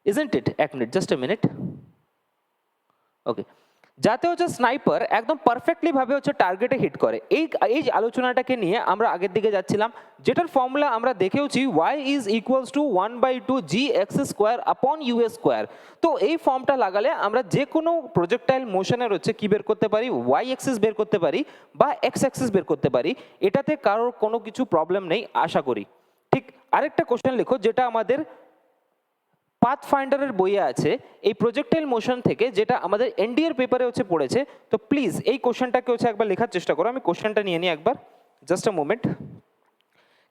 Isn't it? এক minute, just a minute. ওকে, যাতে হচ্ছে স্নাইপার একদম পারফেক্টলি ভাবে হচ্ছে টার্গেটে হিট করে, এই এই আলোচনাটাকে নিয়ে আমরা আগের দিকে যাচ্ছিলাম, যেটার ফর্মুলা আমরা দেখেওছি y is equals to 1/2 gx square upon u square. তো এই ফর্মটা লাগালে আমরা যে কোনো প্রজেক্টাইল মোশনের হচ্ছে কি বের করতে পারি, y অ্যাক্সিস বের করতে পারি বা x অ্যাক্সিস বের করতে পারি, এটাতে কারোর কোনো কিছু প্রবলেম নেই আশা করি। ঠিক আরেকটা কোশ্চেন লেখো যেটা আমাদের পাথফাইন্ডারের বইয়ে আছে, এই প্রজেক্টাইল মোশন থেকে, যেটা আমাদের এনডিএর পেপারে হচ্ছে পড়েছে। তো প্লিজ এই কোশ্চেনটাকে হচ্ছে একবার লেখার চেষ্টা করো। আমি কোশ্চেনটা নিয়ে নিই একবার, জাস্ট আ মোমেন্ট।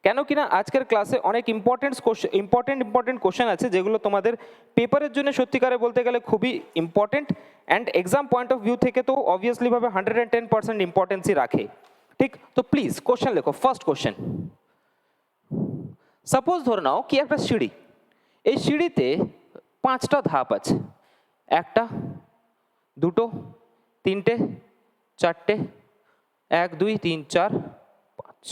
কেন কিনা আজকের ক্লাসে অনেক ইম্পর্টেন্ট কোশ্চেন আছে যেগুলো তোমাদের পেপারের জন্য সত্যিকারে বলতে গেলে খুবই important, and exam point of view থেকে তো অবভিয়াসলি ভাবে 110% ইম্পর্টেন্সই রাখে। ঠিক, তো প্লিজ কোশ্চেন লেখো। ফার্স্ট কোশ্চেন, সাপোজ ধরে নাও কি একটা সিঁড়ি, এই সিঁড়িতে 5টা ধাপ আছে, 1টা 2টো 3টে 4টে, 1 2 3 4 5।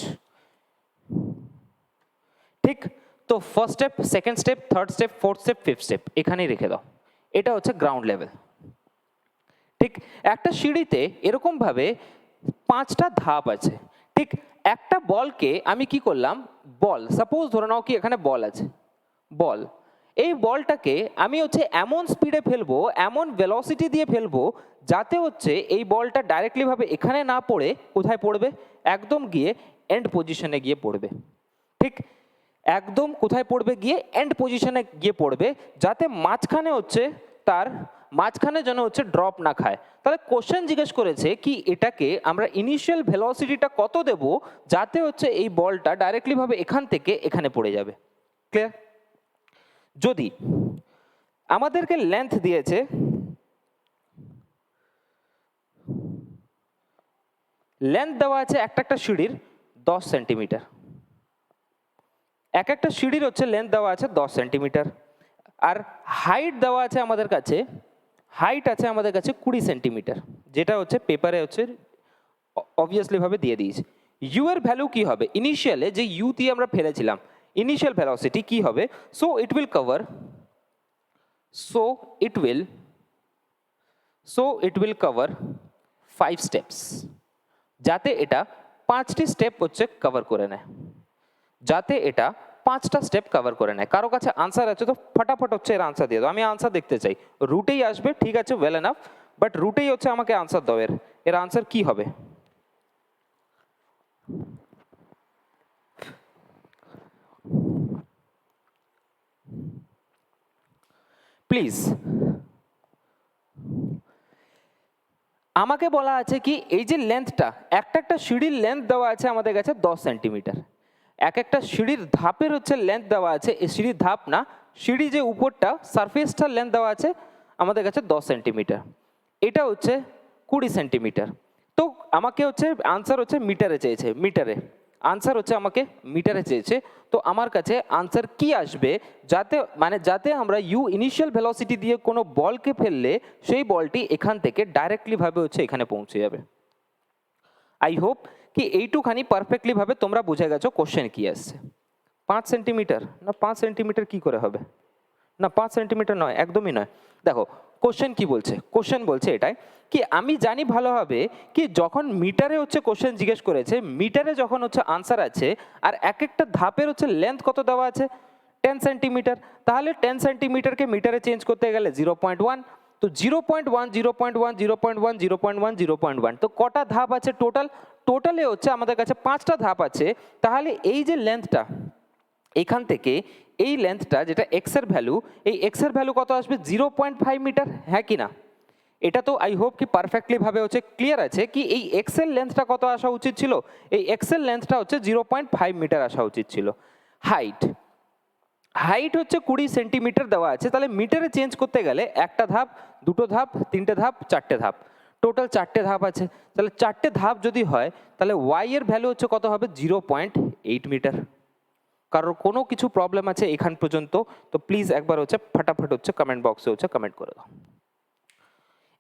ঠিক, তো first step, second step, third step, fourth step, fifth step এখানেই রেখে দাও। এটা হচ্ছে গ্রাউন্ড লেভেল। ঠিক, একটা সিঁড়িতে এরকম ভাবে 5টা ধাপ আছে। ঠিক, একটা বলকে আমি কি করলাম, বল সাপোজ ধরে নাও কি এখানে বল আছে, বল, এই বলটাকে আমি হচ্ছে এমন স্পিডে ফেলবো, এমন ভেলোসিটি দিয়ে ফেলবো, যাতে হচ্ছে এই বলটা ডাইরেক্টলি ভাবে এখানে না পড়ে কোথায় পড়বে, একদম গিয়ে এন্ড পজিশনে গিয়ে পড়বে। ঠিক, একদম কোথায় পড়বে, গিয়ে এন্ড পজিশনে গিয়ে পড়বে, যাতে মাঝখানে হচ্ছে তার মাঝখানে যেন হচ্ছে ড্রপ না খায়। তাহলে কোশ্চেন জিজ্ঞেস করেছে কি এটাকে আমরা ইনিশিয়াল ভেলোসিটিটা কত দেব, যাতে হচ্ছে এই বলটা ডাইরেক্টলি ভাবে এখান থেকে এখানে পড়ে যাবে। ক্লিয়ার? যদি আমাদেরকে লেন্থ দিয়েছে, লেন্থ দেওয়া আছে একটা সিঁড়ির 10 সেন্টিমিটার, একটা সিঁড়ির হচ্ছে লেন্থ দেওয়া আছে 10 সেন্টিমিটার, আর হাইট দেওয়া আছে আমাদের কাছে, হাইট আছে আমাদের কাছে 20 সেন্টিমিটার, যেটা হচ্ছে পেপারে হচ্ছে অবভিয়াসলি ভাবে দিয়ে দিয়েছে। ইউ এর ভ্যালু কি হবে, ইনিশিয়ালে যে ইউ দিয়ে আমরা ফেলেছিলাম, ইনিশিয়াল ভেলোসিটি কি হবে, so it will cover, so it will cover 5 steps, যাতে এটা 5টি স্টেপ হচ্ছে কভার করে নেয়, যাতে এটা 5টা স্টেপ কভার করে নেয়। কারো কাছে আনসার আছে তো ফটাফট হচ্ছে এর আনসার দিয়ে দাও, আমি আনসার দেখতে চাই। রুটেই আসবে, ঠিক আছে, ওয়েল এনাফ, বাট রুটেই হচ্ছে আমাকে আনসার দাও। এর আনসার কি হবে? প্লিজ, আমাকে বলা আছে কি এই যে লেন্থটা, একটা সিঁড়ির লেন্থ দেওয়া আছে আমাদের কাছে 10 সেন্টিমিটার, একটা সিঁড়ির ধাপের হচ্ছে লেন্থ দেওয়া আছে, এই সিঁড়ির ধাপ না, সিঁড়ি যে উপরটা সারফেসটার লেন্থ দেওয়া আছে আমাদের কাছে 10 সেন্টিমিটার, এটা হচ্ছে 20 সেন্টিমিটার। তো আমাকে হচ্ছে আনসার হচ্ছে মিটারে চেয়েছে, মিটারে আনসার হচ্ছে আমাকে মিটারে চেয়েছে। তো আমার কাছে আনসার কি আসবে, যাতে আমরা ইউ ইনিশিয়াল ভেলোসিটি দিয়ে কোনো বলকে ফেললে সেই বলটি এখান থেকে ডাইরেক্টলি ভাবে হচ্ছে এখানে পৌঁছে যাবে। আই হোপ কি এইটুখানি পারফেক্টলি ভাবে তোমরা বুঝে গেছো কোশ্চেন কি আসছে। 5 সেন্টিমিটার না, 5 সেন্টিমিটার কি করে হবে, না 5 সেন্টিমিটার নয়, একদমই নয়। দেখো কোশ্চেন কি বলছে, কোশ্চেন বলছে এটাই কি আমি জানি ভালোভাবে কি যখন মিটারে হচ্ছে কোশ্চেন জিজ্ঞেস করেছে, মিটারে যখন হচ্ছে আনসার আছে, আর একটা ধাপের হচ্ছে লেন্থ কত দেওয়া আছে 10 সেন্টিমিটার, তাহলে 10 সেন্টিমিটারকে মিটারে চেঞ্জ করতে গেলে 0.1, তো 0.1 0.1 0.1 0.1 0.1, তো কটা ধাপ আছে টোটালে হচ্ছে আমাদের কাছে 5টা ধাপ আছে। তাহলে এই যে লেন্থটা এখান থেকে, এই লেন্থটা যেটা এক্স এর ভ্যালু, এই এক্স এর ভ্যালু কত আসবে 0.5 মিটার, হ্যাঁ কি না? এটা তো আই হোপ কি পারফেক্টলি ভাবে হচ্ছে ক্লিয়ার আছে কি এই এক্স এর লেন্থটা কত আসা উচিত ছিল, এই এক্স এর লেন্থটা হচ্ছে 0.5 মিটার আসা উচিত ছিল। হাইট হচ্ছে 20 সেন্টিমিটার দেওয়া আছে, তাহলে মিটারে চেঞ্জ করতে গেলে একটা ধাপ, দুটো ধাপ, তিনটে ধাপ, চারটে ধাপ, টোটাল 4টে ধাপ আছে। তাহলে 4টে ধাপ যদি হয় তাহলে ওয়াই এর ভ্যালু হচ্ছে কত হবে 0.8 মিটার। কারোর কোনো কিছু প্রবলেম আছে এখান পর্যন্ত তো প্লিজ একবার হচ্ছে ফটাফট হচ্ছে কমেন্ট বক্সে হচ্ছে কমেন্ট করে দাও।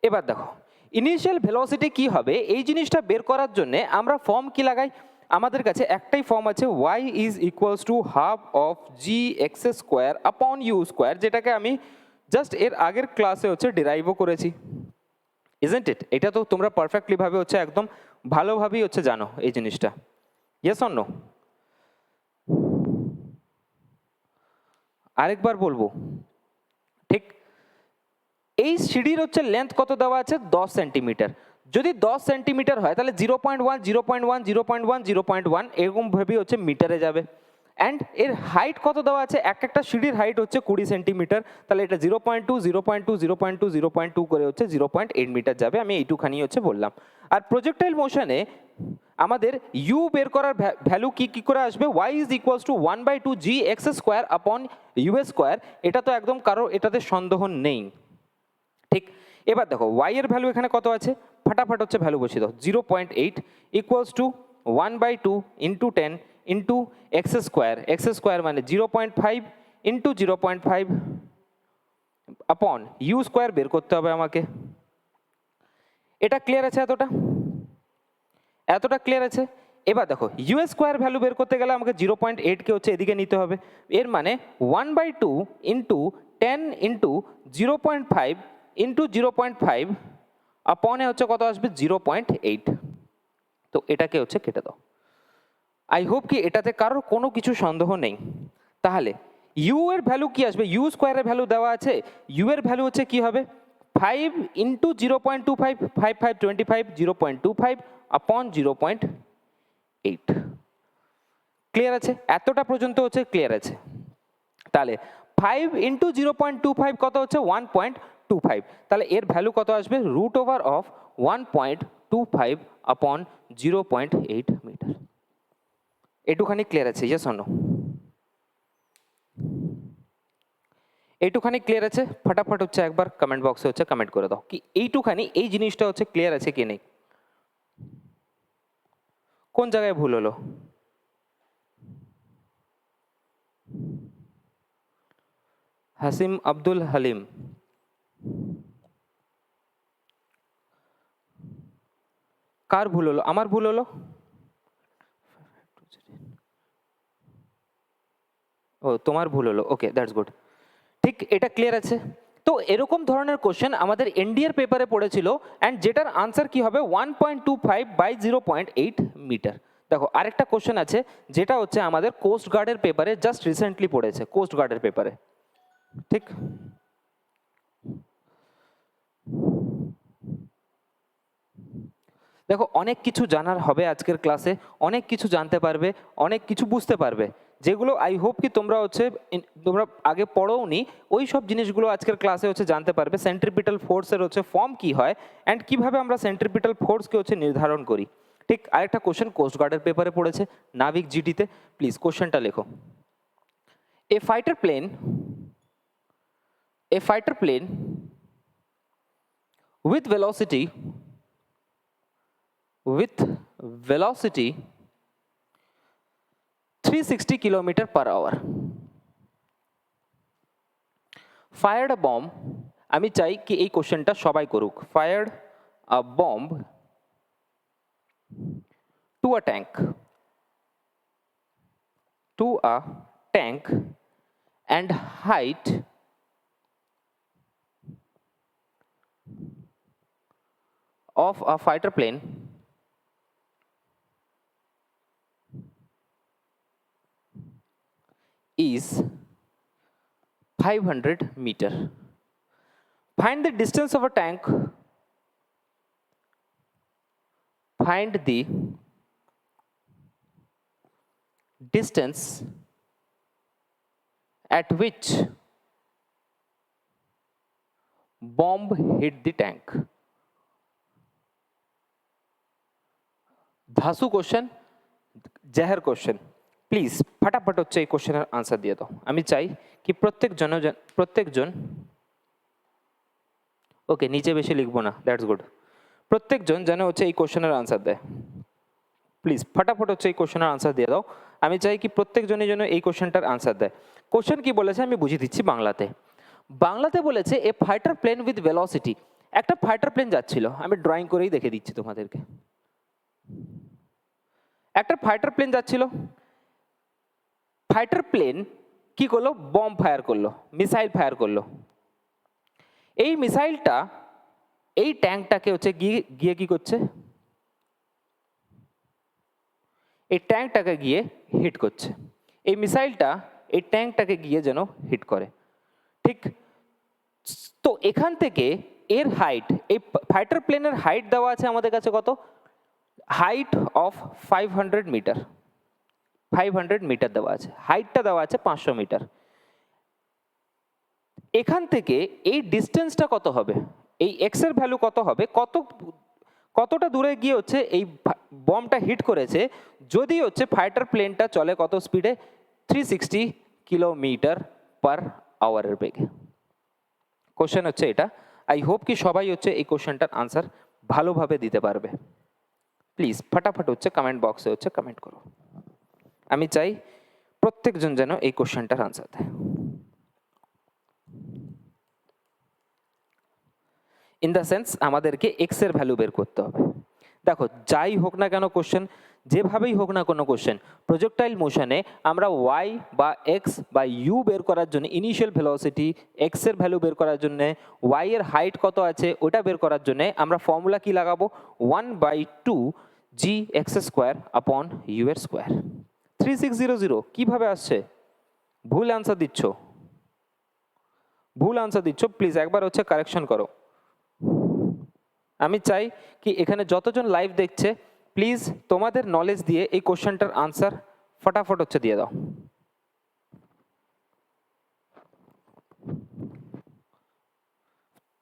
এবার দেখো ইনিশিয়াল ভেলোসিটি কি হবে, এই জিনিসটা বের করার জন্য আমরা ফর্ম কি লাগাই, আমাদের কাছে একটাই ফর্ম আছে, y is equals to half of g x square upon u square, যেটাকে আমি জাস্ট এর আগের ক্লাসে হচ্ছে ডিরাইভও করেছি, ইজন্ট ইট? এটা তো তোমরা পারফেক্টলি ভাবে হচ্ছে একদম ভালোভাবেই হচ্ছে জানো এই জিনিসটা। Yes or no? আরেকবার বলবো, ঠিক এই সিঁড়ির হচ্ছে লেন্থ কত দেওয়া আছে? 10 সেন্টিমিটার। যদি 10 সেন্টিমিটার হয় তাহলে 0.1 0.1 0.1 0.1 এরকম ভাবেই হচ্ছে মিটারে যাবে। অ্যান্ড এর হাইট কত দেওয়া আছে? এক একটা সিঁড়ির হাইট হচ্ছে 20 সেন্টিমিটার, তাহলে এটা 0.2 0.2 0.2 0.2 করে হচ্ছে 0.8 মিটার যাবে। আমি এইটুখানি হচ্ছে বললাম। আর প্রজেক্টাইল মোশনে আমাদের ইউ বের করার ভ্যালু কি করে আসবে? y is equals to 1/2 g x square upon u square. এটা তো একদম কারো এটাতে সন্দেহ নেই, ঠিক? এবার দেখো y এর ভ্যালু এখানে কত আছে, ফাটাফাট হচ্ছে ভ্যালু বসিয়ে দাও। 0.8 equals to 1/2 into 10 into x square মানে 0.5 ইন্টু 0.5 আপন ইউ স্কোয়ার বের করতে হবে আমাকে। এটা ক্লিয়ার আছে? এতটা ক্লিয়ার আছে? এবার দেখো ইউ স্কোয়ার ভ্যালু বের করতে গেলে আমাকে 0.8কে হচ্ছে এদিকে নিতে হবে। এর মানে 1/2 ইন্টু 10 ইন্টু 0.5 ইন্টু 0.5 আপনে হচ্ছে কত আসবে? 0.8। তো এটাকে হচ্ছে কেটে দাও। আই হোপ কি এটাতে কারোর কোনো কিছু সন্দেহ নেই। তাহলে ইউ এর ভ্যালু কি আসবে? ইউ স্কোয়ারের ভ্যালু দেওয়া আছে, ইউ এর ভ্যালু হচ্ছে কি হবে? 5 ইন্টু 0.25 5 5 25 0.25 আপন 0.8। ক্লিয়ার আছে? এতটা পর্যন্ত হচ্ছে ক্লিয়ার আছে। তাহলে 5 ইন্টু 0.25 কত হচ্ছে? 1.25। তাহলে এর ভ্যালু কত আসবে? Root over of 1.25 upon 0.8 metre. এটুখানি ক্লিয়ার আছে? Yes or no? এইটুখানি ক্লিয়ার আছে? ফটাফট হচ্ছে একবার কমেন্ট বক্সে হচ্ছে কমেন্ট করে দাও কি এইটুখানি এই জিনিসটা হচ্ছে ক্লিয়ার আছে কি নেই। কোন জায়গায় ভুল হলো? হাসিম আব্দুল হালিম, কার ভুল হলো? আমার ভুল হলো? ও তোমার ভুল হলো, ওকে দ্যাটস গুড। ঠিক, এটা ক্লিয়ার আছে? তো এরকম ধরনের কোশ্চেন আমাদের এনডিএর পেপারে পড়েছিল, অ্যান্ড যেটার আনসার কি হবে? 1.25 বাই 0.8 মিটার। দেখো আরেকটা কোশ্চেন আছে যেটা হচ্ছে আমাদের কোস্ট গার্ডের পেপারে জাস্ট রিসেন্টলি পড়েছে, কোস্ট গার্ডের পেপারে, ঠিক? দেখো অনেক কিছু জানার হবে আজকের ক্লাসে, অনেক কিছু জানতে পারবে, অনেক কিছু বুঝতে পারবে, যেগুলো আই হোপ কি তোমরা হচ্ছে তোমরা আগে পড়োনি, ওই সব জিনিসগুলো আজকের ক্লাসে হচ্ছে জানতে পারবে। সেন্ট্রিপিটাল ফোর্সের হচ্ছে ফর্ম কি হয়, অ্যান্ড কিভাবে আমরা সেন্ট্রিপিটাল ফোর্সকে হচ্ছে নির্ধারণ করি। ঠিক, আরেকটা কোশ্চেন কোস্ট গার্ডের পেপারে পড়েছে, নাবিক জিডিতে। প্লিজ কোশ্চেনটা লেখো। A fighter plane with velocity 360 kilometre per hour fired a bomb, আমি চাই কি এই কোশ্চেনটা সবাই করুক। fired a bomb to a tank and height of a fighter plane is 500 meter. Find the distance of a tank. Find the distance at which bomb hit the tank. ধাসু question, জাহের question. Please ফটাফট হচ্ছে এই কোশ্চেনের answer দিয়ে দাও। আমি চাই কি প্রত্যেকজন ওকে নিচে বেশি লিখবো না, দ্যাটস গুড। প্রত্যেকজন যেন হচ্ছে এই কোশ্চেনের আনসার দেয়। প্লিজ ফটাফট হচ্ছে এই কোশ্চেনের আনসার দিয়ে দাও। আমি চাই কি প্রত্যেকজনের জন্য এই কোশ্চেনটার আনসার দেয়। কোশ্চেন কি বলেছে আমি বুঝিয়ে দিচ্ছি বাংলাতে। বাংলাতে বলেছে এ ফাইটার প্লেন উইথ ভেলোসিটি, একটা ফাইটার প্লেন যাচ্ছিল, আমি ড্রয়িং করেই দেখে দিচ্ছি তোমাদেরকে। একটা ফাইটার প্লেন যাচ্ছিল, ফাইটার প্লেন কি করলো? বম্ব ফায়ার করলো, মিসাইল ফায়ার করলো। এই মিসাইলটা এই ট্যাঙ্কটাকে হচ্ছে গিয়ে গিয়ে কি করছে, এই ট্যাঙ্কটাকে গিয়ে হিট করছে। এই মিসাইলটা এই ট্যাঙ্কটাকে গিয়ে যেন হিট করে, ঠিক। তো এখান থেকে এর হাইট, এই ফাইটার প্লেনের হাইট দেওয়া আছে আমাদের কাছে কত, হাইট অফ 500 মিটার, 500 মিটার দেওয়া আছে, হাইটটা দেওয়া আছে 500 মিটার। এখান থেকে এই ডিস্টেন্সটা কত হবে, এই এক্স এর ভ্যালু কত হবে, কতটা দূরে গিয়ে হচ্ছে এই বমটা হিট করেছে, যদি হচ্ছে ফাইটার প্লেনটা চলে কত স্পিডে, 360 কিলোমিটার পার আওয়ারের বেগে। কোশ্চেন হচ্ছে এটা। আই হোপ কি সবাই হচ্ছে এই কোশ্চেনটার আনসার ভালোভাবে দিতে পারবে। প্লিজ ফটাফট হচ্ছে কমেন্ট বক্সে হচ্ছে কমেন্ট করো। আমি চাই প্রত্যেকজন যেন এই কোশ্চেনটার আনসার দেয়। ইন দ্য সেন্স আমাদেরকে এক্স এর ভ্যালু বের করতে হবে। দেখো যাই হোক না কেন কোশ্চেন, যেভাবেই হোক না কোনো কোশ্চেন, প্রজেক্টাইল মোশনে আমরা ওয়াই বা এক্স বা ইউ বের করার জন্য, ইনিশিয়াল ভেলোসিটি, এক্স এর ভ্যালু বের করার জন্য, ওয়াই এর হাইট কত আছে ওটা বের করার জন্য আমরা ফর্মুলা কি লাগাবো, 1/2 g x square upon you এর স্কোয়ার। 3600 কিভাবে আসছে, ভুল আনসার দিচ্ছ, ভুল আনসার দিচ্ছ, প্লিজ একবার হচ্ছে কারেকশন করো। আমি চাই কি এখানে যতজন লাইভ দেখছে প্লিজ তোমাদের নলেজ দিয়ে এই কোশ্চেনটার আনসার ফটাফট হচ্ছে দিয়ে দাও।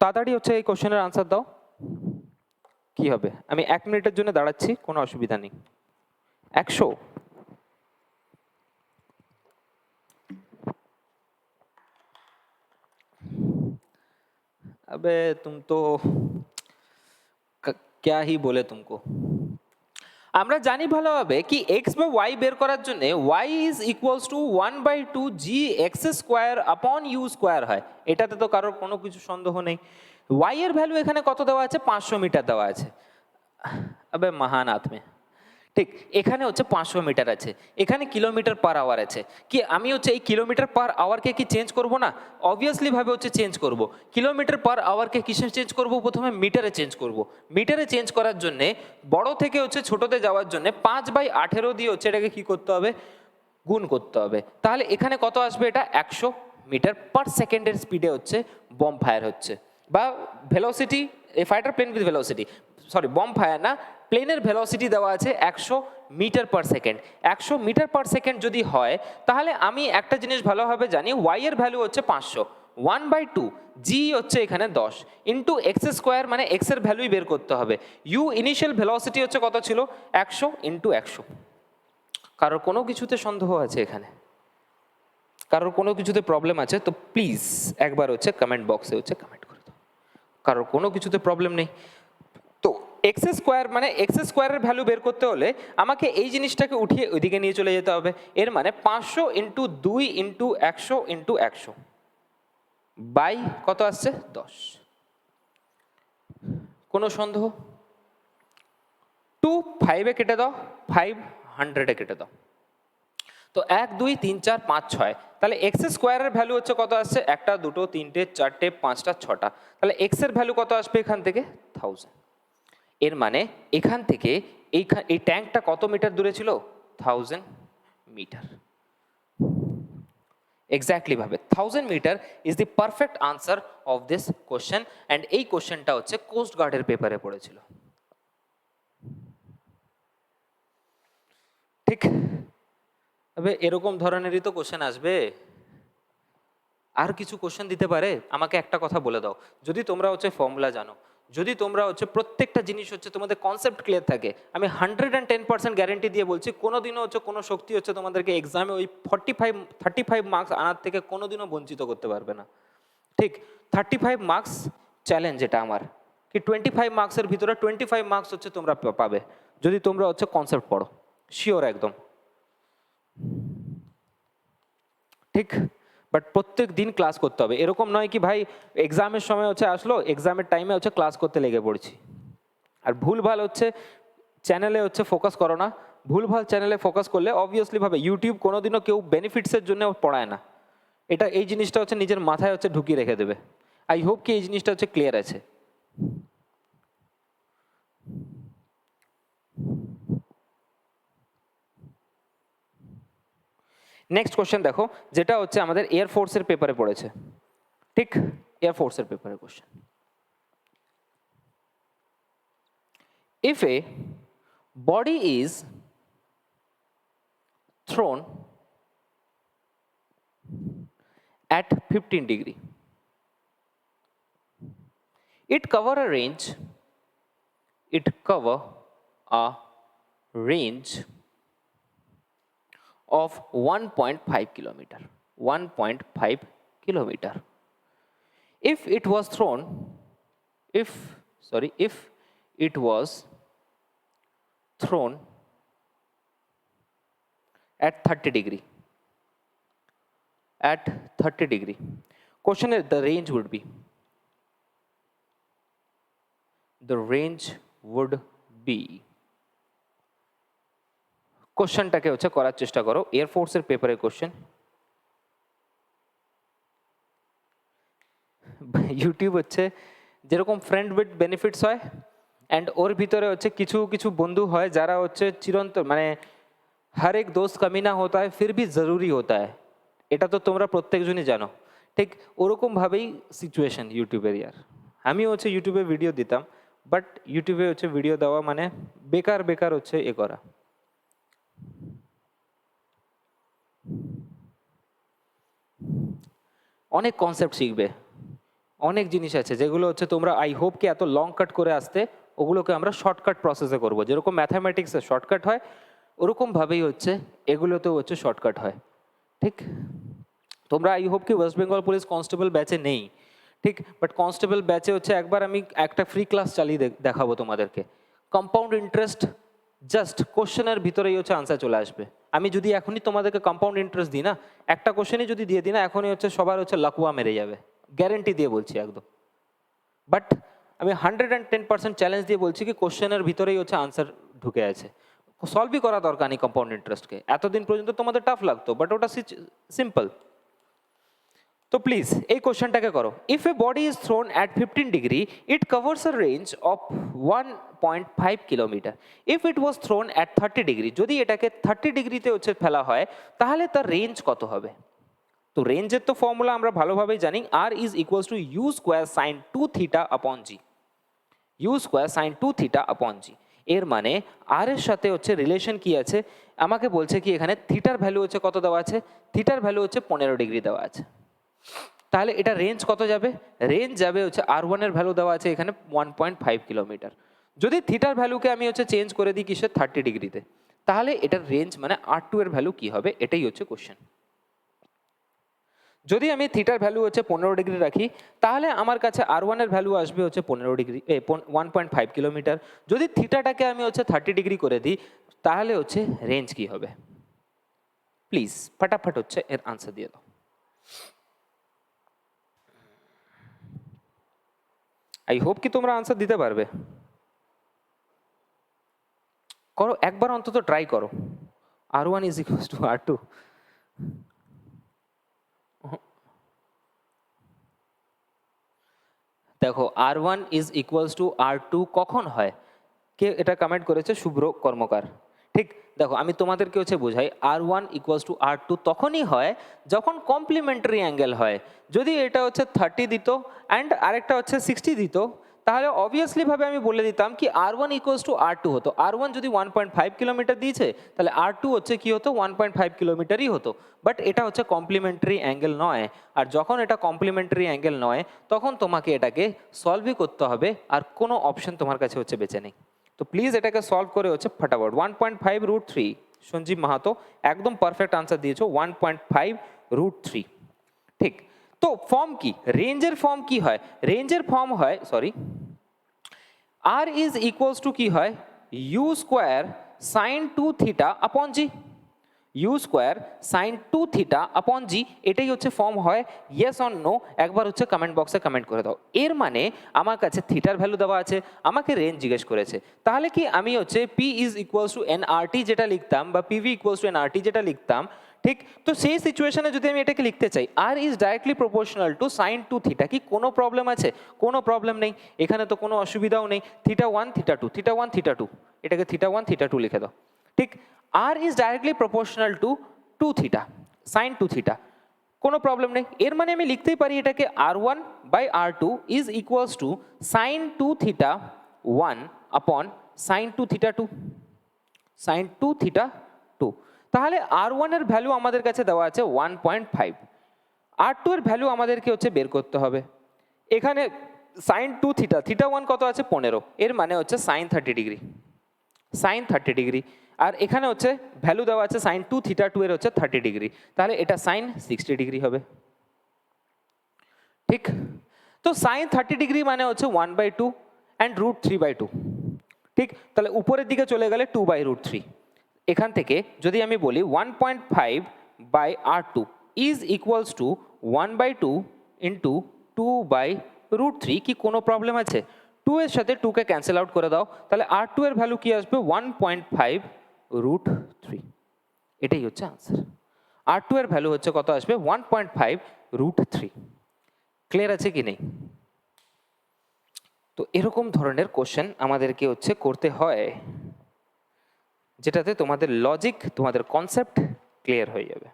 তাড়াতাড়ি হচ্ছে এই কোশ্চেনের আনসার দাও। কি হবে, আমি 1 মিনিটের জন্য দাঁড়াচ্ছি, কোনো অসুবিধা নেই। 100, अबे तुम तो क्या ही बोले तुमको। আমরা জানি ভালোভাবে কি এক্স বা ওয়াই বের করার জন্য y is equals to 1/2 g x square upon u square হয়, এটাতে তো কারোর কোনো কিছু সন্দেহ নেই। ওয়াই এর ভ্যালু এখানে কত দেওয়া আছে, 500 মিটার দেওয়া আছে। আবে মহান আত্মে, ঠিক এখানে হচ্ছে 500 মিটার আছে, এখানে কিলোমিটার পার আওয়ার আছে। কি আমি হচ্ছে এই কিলোমিটার পার আওয়ারকে কি চেঞ্জ করব না, অবভিয়াসলি ভাবে হচ্ছে চেঞ্জ করব। কিলোমিটার পার আওয়ারকে কিসে চেঞ্জ করব, প্রথমে মিটারে চেঞ্জ করব। মিটারে চেঞ্জ করার জন্য বড় থেকে হচ্ছে ছোটতে যাওয়ার জন্য 5/18 দিয়ে হচ্ছে এটাকে কি করতে হবে, গুণ করতে হবে। তাহলে এখানে কত আসবে, এটা 100 মিটার পার সেকেন্ডের স্পিডে হচ্ছে বম ফায়ার হচ্ছে, বা velocity, a fighter plane with velocity, sorry bomb fire না, প্লেনের ভেলোসিটি দেওয়া আছে 100 metre per second. 100 metre per second যদি হয় তাহলে আমি একটা জিনিস ভালোভাবে জানি, ওয়াই এর ভ্যালু হচ্ছে 500, 1/2 জি হচ্ছে এখানে 10 ইন্টু এক্স স্কোয়ার, মানে এক্স এর ভ্যালুই বের করতে হবে। ইউ ইনিশিয়াল ভেলোসিটি হচ্ছে কত ছিল, 100 ইন্টু 100। কারোর কোনো কিছুতে সন্দেহ আছে এখানে, কারোর কোনো কিছুতে প্রবলেম আছে তো প্লিজ একবার হচ্ছে কমেন্ট বক্সে হচ্ছে কমেন্ট করে দাও। কারোর কোনো কিছুতে প্রবলেম নেই তো এক্স স্কোয়ার, মানে এক্স স্কোয়ারের ভ্যালু বের করতে হলে আমাকে এই জিনিসটাকে উঠিয়ে ওইদিকে নিয়ে চলে যেতে হবে। এর মানে 500 ইন্টু 2 ইন্টু 100 ইন্টু 100 বাই কত আসছে, 10। কোনো সন্দেহ, 2 5-এ কেটে দাও, 5 100-এ কেটে দাও, তো 1 2 3 4 5 6, তাহলে এক্স স্কোয়ারের ভ্যালু হচ্ছে কত আসছে, 1টা 2টো 3টে 4টে 5টা 6টা, তাহলে এক্স এর ভ্যালু কত আসবে এখান থেকে, 1000। এর মানে এখান থেকে এই ট্যাঙ্কটা কত মিটার দূরে ছিল, 1000 মিটার। এক্স্যাক্টলি ভাবে 1000 metre is the perfect answer of this question, and এই কোশ্চেনটা হচ্ছে কোস্ট গার্ডের পেপারে পড়েছিল, ঠিক। তবে এরকম ধরনেরই তো কোশ্চেন আসবে, আর কিছু কোশ্চেন দিতে পারে। আমাকে একটা কথা বলে দাও, যদি তোমরা হচ্ছে ফর্মুলা জানো, যদি তোমরা হচ্ছে প্রত্যেকটা জিনিস হচ্ছে তোমাদের কনসেপ্ট ক্লিয়ার থাকে, আমি 110% গ্যারেন্টি দিয়ে বলছি কোনোদিনও হচ্ছে কোনো শক্তি হচ্ছে তোমাদেরকে এক্সামে ওই 35 মার্কস আনার থেকে কোনোদিনও বঞ্চিত করতে পারবে না, ঠিক। 35 মার্কস চ্যালেঞ্জ এটা আমার, কি 25 মার্কসের ভিতরে 25 মার্কস হচ্ছে তোমরা পাবে যদি তোমরা হচ্ছে কনসেপ্ট পড়ো, শিওর একদম, ঠিক। বাট প্রত্যেক দিন ক্লাস করতে হবে, এরকম নয় কি ভাই এক্সামের সময় হচ্ছে আসলো, এক্সামের টাইমে হচ্ছে ক্লাস করতে লেগে পড়ছি। আর ভুলভাল হচ্ছে চ্যানেলে হচ্ছে ফোকাস করো না, ভুলভাল চ্যানেলে ফোকাস করলে অবভিয়াসলি ভাবে ইউটিউব কোনোদিনও কেউ বেনিফিটসের জন্য পড়ায় না, এটা এই জিনিসটা হচ্ছে নিজের মাথায় হচ্ছে ঢুকিয়ে রেখে দেবে। আই হোপ কি এই জিনিসটা হচ্ছে ক্লিয়ার আছে। নেক্সট কোশ্চেন দেখো, যেটা হচ্ছে আমাদের এয়ারফোর্সের পেপারে পড়েছে, ঠিক, এয়ারফোর্সের পেপারে question. If a body is thrown at 15 degree, it cover a range of 1.5 kilometer. 1.5 kilometer. If it was thrown at 30 degree, question is the range would be কোশ্চেনটাকে হচ্ছে করার চেষ্টা করো, এয়ারফোর্সের পেপারের কোশ্চেন। ইউটিউব হচ্ছে যেরকম ফ্রেন্ড উইথ বেনিফিটস হয়, and ওর ভিতরে হচ্ছে কিছু কিছু বন্ধু হয় যারা হচ্ছে চিরন্তন, মানে हर एक दोस्त कमी ना होता है फिर भी ज़रूरी होता है, এটা তো তোমরা প্রত্যেকজনই জানো। ঠিক ওরকমভাবেই সিচুয়েশন ইউটিউবের। ইয়ার আমি হচ্ছে ইউটিউবে ভিডিও দিতাম, বাট ইউটিউবে হচ্ছে ভিডিও দেওয়া মানে বেকার বেকার হচ্ছে এ করা। অনেক কনসেপ্ট শিখবে, অনেক জিনিস আছে যেগুলো হচ্ছে তোমরা আই হোপ কি এত লং কাট করে আসতে, ওগুলোকে আমরা শর্টকাট প্রসেসে করব। যেরকম ম্যাথামেটিক্সে শর্টকাট হয়, ওরকমভাবেই হচ্ছে এগুলোতেও হচ্ছে শর্টকাট হয়। ঠিক, তোমরা আই হোপ কি ওয়েস্ট বেঙ্গল পুলিশ কনস্টেবল ব্যাচে নেই, ঠিক, বাট কনস্টেবল ব্যাচে হচ্ছে একবার আমি একটা ফ্রি ক্লাস চালিয়ে দেখাবো তোমাদেরকে। কম্পাউন্ড ইন্টারেস্ট জাস্ট কোশ্চেনের ভিতরেই হচ্ছে আনসার চলে আসবে। আমি যদি এখনই তোমাদেরকে কম্পাউন্ড ইন্টারেস্ট দিই না, একটা কোশ্চেনই যদি দিয়ে দিই না, এখনই হচ্ছে সবার হচ্ছে লাকুয়া মেরে যাবে, গ্যারেন্টি দিয়ে বলছি একদম। বাট আমি 110% চ্যালেঞ্জ দিয়ে বলছি কি কোশ্চেনের ভিতরেই হচ্ছে আনসার ঢুকে আছে, সলভই করা দরকার নেই কম্পাউন্ড ইন্টারেস্টকে। এতদিন পর্যন্ত তোমাদের টাফ লাগতো, বাট ওটা সিম্পল। তো প্লিজ এই কোশ্চেনটাকে করো। If a body is thrown at 15 degree, it covers a range of 1.5 kilometre. If it was thrown at 30 degree, যদি এটাকে 30 ডিগ্রিতে হচ্ছে ফেলা হয়, তাহলে তার রেঞ্জ কত হবে? তো রেঞ্জের তো ফর্মুলা আমরা ভালোভাবেই জানি, R is equals to u square sine 2 theta upon g. U square sine 2 theta upon g. এর মানে আর এর সাথে হচ্ছে রিলেশন কি আছে, আমাকে বলছে কি এখানে থিটার ভ্যালু হচ্ছে কত দেওয়া আছে, থিটার ভ্যালু হচ্ছে 15 ডিগ্রি দেওয়া আছে। তাহলে এটা রেঞ্জ কত যাবে? রেঞ্জ যাবে হচ্ছে R1 এর ভ্যালু দেওয়া আছে এখানে 1.5 কিলোমিটার। যদি থিটার ভ্যালুকে আমি হচ্ছে চেঞ্জ করে দিই কিসে, 30 ডিগ্রিতে, তাহলে এটার রেঞ্জ মানে R2 এর ভ্যালু কি হবে, এটাই হচ্ছে কোশ্চেন। যদি আমি থিটার ভ্যালু হচ্ছে 15 ডিগ্রি রাখি, তাহলে আমার কাছে R1 এর ভ্যালু আসবে হচ্ছে 15 ডিগ্রি 1.5 কিলোমিটার। যদি থিটাটাকে আমি হচ্ছে 30 ডিগ্রি করে দিই, তাহলে হচ্ছে রেঞ্জ কি হবে? প্লিজ ফটাফট হচ্ছে এর আনসার দিয়ে দাও। আই হোপ কি তোমরা আনসার দিতে পারবে। করো একবার অন্তত ট্রাই করো। R1 is equals two R2। দেখো R1 is equals two R2 কখন হয়? কে এটা কমেন্ট করেছে? শুভ্র কর্মকার। ঠিক, দেখো আমি তোমাদেরকে হচ্ছে বোঝাই, R1 ইকুয়ালস টু R2 তখনই হয় যখন কমপ্লিমেন্টারি অ্যাঙ্গেল হয়। যদি এটা হচ্ছে 30 দিত অ্যান্ড আরেকটা হচ্ছে 60 দিত, তাহলে অবভিয়াসলি ভাবে আমি বলে দিতাম কি R1 ইকুয়ালস টু R2 হতো। R1 যদি 1.5 কিলোমিটার দিয়েছে, তাহলে R2 হচ্ছে কি হতো, 1.5 কিলোমিটারই হতো। বাট এটা হচ্ছে কমপ্লিমেন্টারি অ্যাঙ্গেল নয়, আর যখন এটা কমপ্লিমেন্টারি অ্যাঙ্গেল নয়, তখন তোমাকে এটাকে সলভই করতে হবে, আর কোনো অপশন তোমার কাছে হচ্ছে বেঁচে নেই। তো প্লিজ এটাকে সলভ করে হচ্ছে ফটাফট। 1.5√3, সঞ্জীব মাহাতো একদম পারফেক্ট আনসার দিয়েছো, 1.5√3। ঠিক, তো ফর্ম কি, রেঞ্জের ফর্ম কি হয়? রেঞ্জের ফর্ম হয়, sorry, R is equals to কি হয়, u square sine 2 theta upon g. U square sine 2 theta upon g, এটাই হচ্ছে ফর্ম হয়। ইয়েস অর নো একবার হচ্ছে কমেন্ট বক্সে কমেন্ট করে দাও। এর মানে আমার কাছে থিটার ভ্যালু দেওয়া আছে, আমাকে রেঞ্জ জিজ্ঞেস করেছে, তাহলে কি আমি হচ্ছে P is equals two nRT যেটা লিখতাম, বা পিভি ইকুয়ালস টু এনআরটি যেটা লিখতাম, ঠিক, তো সেই সিচুয়েশনে যদি আমি এটাকে লিখতে চাই R is directly proportional to sine two theta, কি কোনো প্রবলেম আছে? কোনো প্রবলেম নেই, এখানে তো কোনো অসুবিধাও নেই। Theta one theta two, theta one theta two, এটাকে থিটা ওয়ান থিটা টু লিখে দাও। ঠিক, R is directly proportional to two theta, sine two theta, কোনো প্রবলেম নেই। এর মানে আমি লিখতেই পারি এটাকে R one by R two is equals to sine two theta one upon sine two theta two, sine two theta two. তাহলে আর ওয়ানের ভ্যালু আমাদের কাছে দেওয়া আছে 1.5, আর টু এর ভ্যালু আমাদেরকে হচ্ছে বের করতে হবে। এখানে sine two theta, theta one কত আছে 15, এর মানে হচ্ছে সাইন 30 ডিগ্রি, সাইন 30 ডিগ্রি। আর এখানে হচ্ছে ভ্যালু দেওয়া আছে সাইন টু থিটা টু এর হচ্ছে 30 ডিগ্রি, তাহলে এটা সাইন 60 ডিগ্রি হবে। ঠিক, তো সাইন 30 ডিগ্রি মানে হচ্ছে 1/2 অ্যান্ড √3/2। ঠিক, তাহলে উপরের দিকে চলে গেলে 2/√3। এখান থেকে যদি আমি বলি 1.5 by R two is equals to 1/2 into 2/√3, কি কোনো প্রবলেম আছে? 2 এর সাথে 2 কে ক্যান্সেল আউট করে দাও, তাহলে আর টু এর ভ্যালু কি আসবে 1.5√3, এটাই হচ্ছে আনসার। আর টু এর ভ্যালু হচ্ছে কত আসবে 1.5√3। ক্লিয়ার আছে কি নেই? তো এরকম ধরনের কোশ্চেন আমাদেরকে হচ্ছে করতে হয় যেটাতে তোমাদের লজিক, তোমাদের কনসেপ্ট ক্লিয়ার হয়ে যাবে।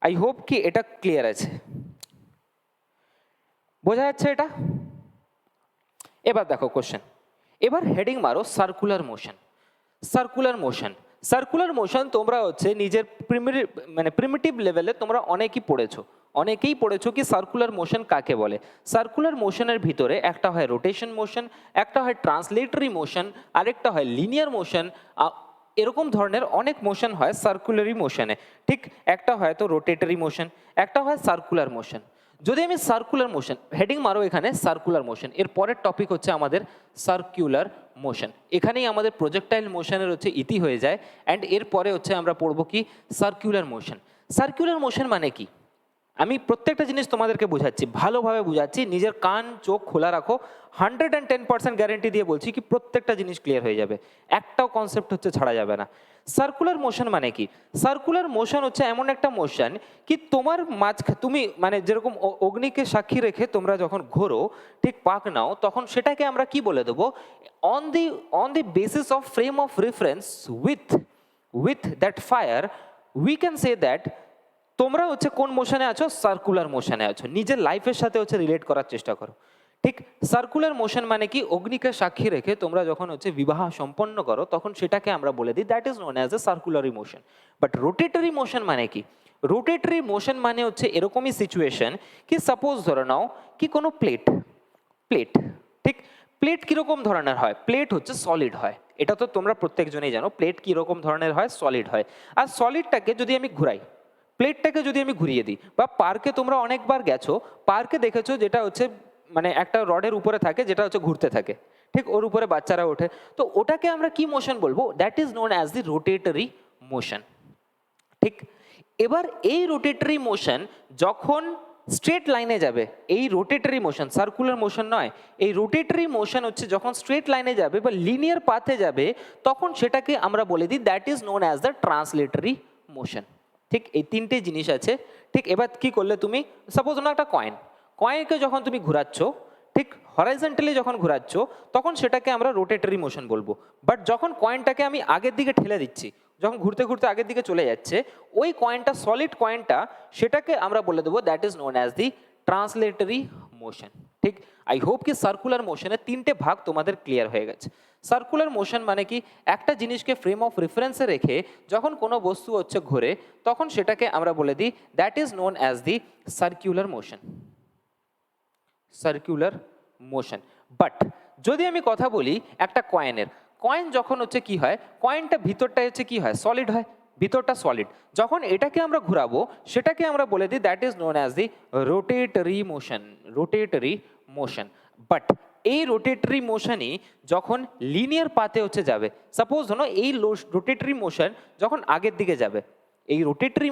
আই হোপ কি এটা ক্লিয়ার আছে, বোঝা যাচ্ছে এটা? এবার দেখো কোশ্চেন, এবার হেডিং মারো circular motion. Circular motion, circular motion তোমরা হচ্ছে নিজের প্রিমিটিভ লেভেলে তোমরা অনেকেই পড়েছো কি সার্কুলার মোশন কাকে বলে। সার্কুলার মোশনের ভিতরে একটা হয় রোটেশন মোশন, একটা হয় ট্রান্সলেটরি মোশন, আরেকটা হয় লিনিয়ার মোশন, এরকম ধরনের অনেক মোশন হয় সার্কুলারি মোশনে। ঠিক, একটা হয় তো রোটেটরি মোশন, একটা হয় সার্কুলার মোশন। যদি আমি সার্কুলার মোশন, হেডিং মারো এখানে সার্কুলার মোশন, এর পরের টপিক হচ্ছে আমাদের সার্কুলার মোশন। এখানেই আমাদের প্রজেক্টাইল মোশনের হচ্ছে ইতি হয়ে যায়, অ্যান্ড এরপরে হচ্ছে আমরা পড়বো কি সার্কুলার মোশন। সার্কুলার মোশন মানে কি? আমি প্রত্যেকটা জিনিস তোমাদেরকে বোঝাচ্ছি, ভালোভাবে বোঝাচ্ছি, নিজের কান চোখ খোলা রাখো, 110% গ্যারেন্টি দিয়ে বলছি কি প্রত্যেকটা জিনিস ক্লিয়ার হয়ে যাবে, একটাও কনসেপ্ট হচ্ছে ছাড়া যাবে না। সার্কুলার মোশন মানে কি? সার্কুলার মোশন হচ্ছে এমন একটা মোশন কি তোমার তুমি মানে যেরকম অগ্নিকে সাক্ষী রেখে তোমরা যখন ঘোরো, ঠিক পাক নাও, তখন সেটাকে আমরা কি বলে দেবো, on the basis of frame of reference with that fire we can say that তোমরা হচ্ছে কোন মোশনে আছো, সার্কুলার মোশনে আছো। নিজের লাইফের সাথে হচ্ছে রিলেট করার চেষ্টা করো। ঠিক, সার্কুলার মোশন মানে কি অগ্নিকে সাক্ষী রেখে তোমরা যখন হচ্ছে বিবাহ সম্পন্ন করো তখন সেটাকে আমরা বলে দিই that is known as a circulary motion. But rotatory motion মানে কি? রোটেটরি মোশন মানে হচ্ছে এরকমই সিচুয়েশন কি সাপোজ ধরে নাও কি কোনো প্লেট, ঠিক, প্লেট কিরকম ধরনের হয়? প্লেট হচ্ছে সলিড হয়, এটা তো তোমরা প্রত্যেকজনেই জানো প্লেট কিরকম ধরনের হয়, সলিড হয়। আর সলিডটাকে যদি আমি ঘুরাই, প্লেটটাকে যদি আমি ঘুরিয়ে দিই, বা পার্কে তোমরা অনেকবার গেছো, পার্কে দেখেছো যেটা হচ্ছে মানে একটা রডের উপরে থাকে যেটা হচ্ছে ঘুরতে থাকে, ঠিক, ওর উপরে বাচ্চারা ওঠে, তো ওটাকে আমরা কি মোশন বলবো? That is known as the rotatory motion. ঠিক, এবার এই রোটেটরি মোশন যখন স্ট্রেট লাইনে যাবে, এই রোটেটরি মোশন সার্কুলার মোশন নয়, এই রোটেটরি মোশন হচ্ছে যখন স্ট্রেট লাইনে যাবে বা লিনিয়ার পাথে যাবে তখন সেটাকে আমরা বলে দিই that is known as the translatory motion. ঠিক, এই তিনটে জিনিস আছে। ঠিক, এবার কি করলে তুমি, সাপোজ না একটা কয়েনকে যখন তুমি ঘোরাচ্ছ, ঠিক হরাইজন্টালি যখন ঘোরাচ্ছ তখন সেটাকে আমরা রোটেটরি মোশন বলবো। বাট যখন কয়েনটাকে আমি আগের দিকে ঠেলে দিচ্ছি, যখন ঘুরতে ঘুরতে আগের দিকে চলে যাচ্ছে, ওই কয়েনটা সলিড কয়েনটা, সেটাকে আমরা বলে দেবো that is known as the translatory motion. ঠিক, আই হোপ কি সার্কুলার মোশনের তিনটে ভাগ তোমাদের ক্লিয়ার হয়ে গেছে। সার্কুলার মোশন মানে কি একটা জিনিসকে ফ্রেম অফ রেফারেন্সে রেখে যখন কোনো বস্তু হচ্ছে ঘোরে তখন সেটাকে আমরা বলে দিই that is known as the circular motion, circular motion. But যদি আমি কথা বলি একটা কয়েনের, কয়েন যখন হচ্ছে কি হয়, কয়েনটা ভিতরটা হচ্ছে কি হয়, সলিড হয়, ভিতরটা সলিড, যখন এটাকে আমরা ঘোরাবো সেটাকে আমরা বলে দিই that is known as the rotatory motion, rotatory motion. But এই রোটেটরি মোশনই যখন লিনিয়ার পাথে হচ্ছে যাবে, সাপোজ ধরো এই রোটেটরি মোশন যখন আগের দিকে যাবে, এই রোটেটরি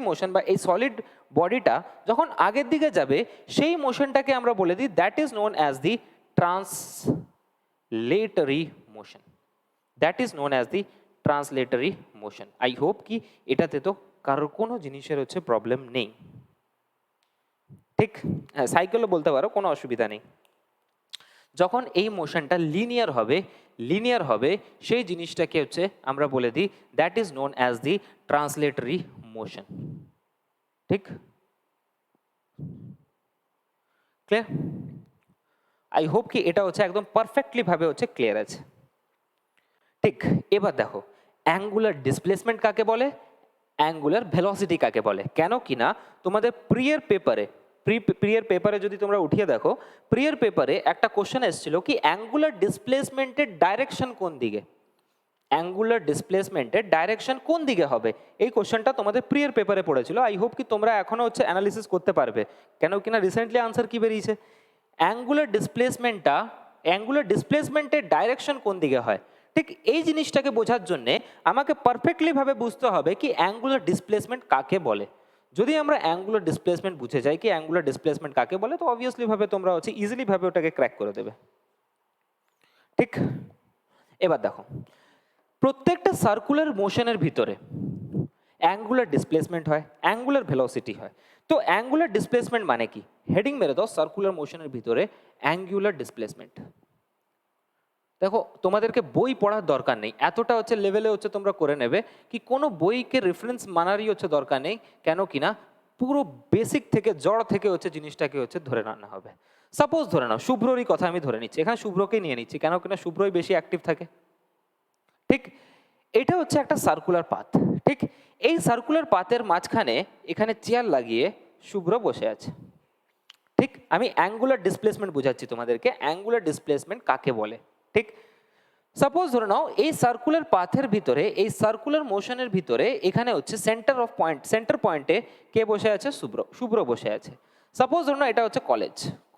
মোশন বা এই সলিড বডিটা যখন আগের দিকে যাবে সেই মোশনটাকে আমরা বলে দিই that is known as the translatory motion, that is known as the translatory motion. I hope কি এটাতে তো কারোর কোনো জিনিসের হচ্ছে প্রবলেম নেই, ঠিক? হ্যাঁ, সাইকেলও বলতে পারো, কোনো অসুবিধা নেই। যখন এই মোশনটা লিনিয়ার হবে সেই জিনিসটাকে হচ্ছে আমরা বলে দিই that is known as the translatory motion, ঠিক? ক্লিয়ার? আই হোপ কি এটা হচ্ছে একদম পারফেক্টলি ভাবে হচ্ছে ক্লিয়ার আছে, ঠিক? এবার দেখো অ্যাঙ্গুলার ডিসপ্লেসমেন্ট কাকে বলে, অ্যাঙ্গুলার ভেলোসিটি কাকে বলে। কেন কিনা তোমাদের প্রিয়ের পেপারে যদি তোমরা উঠিয়ে দেখো, প্রিয়ের পেপারে একটা কোশ্চেন এসেছিল কি অ্যাঙ্গুলার ডিসপ্লেসমেন্টের ডাইরেকশন কোন দিকে, অ্যাঙ্গুলার ডিসপ্লেসমেন্টের ডাইরেকশন কোন দিকে হবে, এই কোশ্চেনটা তোমাদের প্রিয়ের পেপারে পড়েছিল। আই হোপ কি তোমরা এখনো হচ্ছে অ্যানালিসিস করতে পারবে, কেন কিনা রিসেন্টলি আনসার কি বেরিয়েছে, অ্যাঙ্গুলার ডিসপ্লেসমেন্টের ডাইরেকশন কোন দিকে হয়। ঠিক এই জিনিসটাকে বোঝার জন্যে আমাকে পারফেক্টলি ভাবে বুঝতে হবে কি অ্যাঙ্গুলার ডিসপ্লেসমেন্ট কাকে বলে। যদি আমরা অ্যাঙ্গুলার ডিসপ্লেসমেন্ট বুঝে যাই কি অ্যাঙ্গুলার ডিসপ্লেসমেন্ট কাকে বলে, তো অবভিয়াসলি ভাবে তোমরা হচ্ছে ইজিলি ভাবে ওটাকে ক্র্যাক করে দেবে, ঠিক? এবার দেখো প্রত্যেকটা সার্কুলার মোশনের ভিতরে অ্যাঙ্গুলার ডিসপ্লেসমেন্ট হয়, অ্যাঙ্গুলার ভেলোসিটি হয়। তো অ্যাঙ্গুলার ডিসপ্লেসমেন্ট মানে কি, হেডিং মেরে দাও সার্কুলার মোশনের ভিতরে অ্যাঙ্গুলার ডিসপ্লেসমেন্ট। দেখো তোমাদেরকে বই পড়ার দরকার নেই, এতটা হচ্ছে লেভেলে হচ্ছে তোমরা করে নেবে কি কোনো বইকে রেফারেন্স মানারই হচ্ছে দরকার নেই, কেন কিনা পুরো বেসিক থেকে জড় থেকে হচ্ছে জিনিসটাকে হচ্ছে ধরে রান্না হবে। সাপোজ ধরে নাও শুভ্ররই কথা আমি ধরে নিচ্ছি, এখানে শুভ্রকেই নিয়ে নিচ্ছি, কেন কিনা শুভ্রই বেশি অ্যাক্টিভ থাকে, ঠিক? এটা হচ্ছে একটা সার্কুলার পাথ, ঠিক? এই সার্কুলার পাথের মাঝখানে এখানে চেয়ার লাগিয়ে শুভ্র বসে আছে, ঠিক? আমি অ্যাঙ্গুলার ডিসপ্লেসমেন্ট বোঝাচ্ছি তোমাদেরকে, অ্যাঙ্গুলার ডিসপ্লেসমেন্ট কাকে বলে, ঠিক? সাপোজ ধরে নাও এই সার্কুলার পাথের ভিতরে, এই সার্কুলার মোশনের ভিতরে এখানে হচ্ছে সেন্টার পয়েন্টে কে বসে আছে, শুভ্র বসে আছে। সাপোজ ধরে নাও এটা হচ্ছে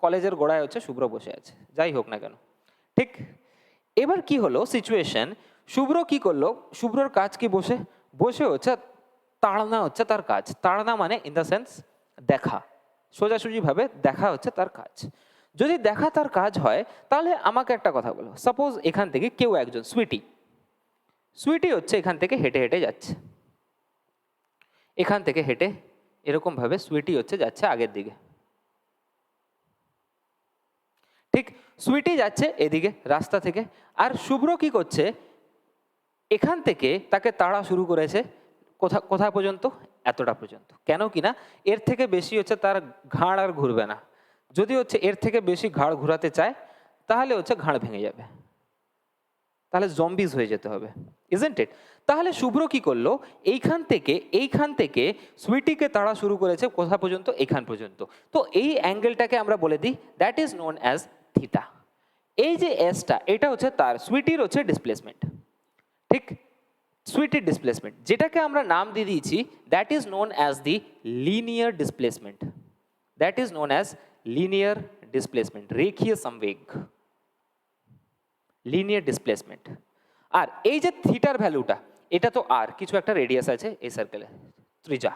কলেজের গোড়ায় হচ্ছে শুভ্র বসে আছে, যাই হোক না কেন, ঠিক? এবার কি হলো সিচুয়েশন, শুভ্র কি করলো, শুভ্রর কাজ কি, বসে হচ্ছে তাড়না হচ্ছে তার কাজ। তাড়না মানে ইন দ্য সেন্স দেখা, সোজাসুজি ভাবে দেখা হচ্ছে তার কাজ। যদি দেখা তার কাজ হয় তাহলে আমাকে একটা কথা বলো, সাপোজ এখান থেকে কেউ একজন সুইটি হচ্ছে এখান থেকে হেঁটে হেঁটে যাচ্ছে, এখান থেকে হেঁটে এরকম ভাবে সুইটি হচ্ছে যাচ্ছে আগের দিকে, ঠিক? সুইটি যাচ্ছে এদিকে রাস্তা থেকে, আর শুভ্র কি করছে, এখান থেকে তাকে তাড়া শুরু করেছে কোথা পর্যন্ত, এতটা পর্যন্ত। কেন কিনা এর থেকে বেশি হচ্ছে তার ঘাড় আর ঘুরবে না, যদি হচ্ছে এর থেকে বেশি ঘাড় ঘুরাতে চায় তাহলে হচ্ছে ঘাড় ভেঙে যাবে, তাহলে জম্বিজ হয়ে যেতে হবে, ইজন্ট ইট? তাহলে শুভ্র কি করলো, এইখান থেকে সুইটিকে তাড়া শুরু করেছে কোথা পর্যন্ত, এখান পর্যন্ত। তো এই অ্যাঙ্গেলটাকে আমরা বলে দিই that is known as theta. এই যে এসটা এটা হচ্ছে তার সুইটির হচ্ছে ডিসপ্লেসমেন্ট, ঠিক? সুইটির ডিসপ্লেসমেন্ট যেটাকে আমরা নাম দিয়ে দিয়েছি that is known as the linear displacement, that is known as linear displacement, রেখীয় সংবেগ, লিনিয়ার ডিসপ্লেসমেন্ট। আর এই যে থিটার ভ্যালুটা, এটা তো আর কিছু একটা রেডিয়াস আছে এই সার্কেলে, ত্রিজ্যা,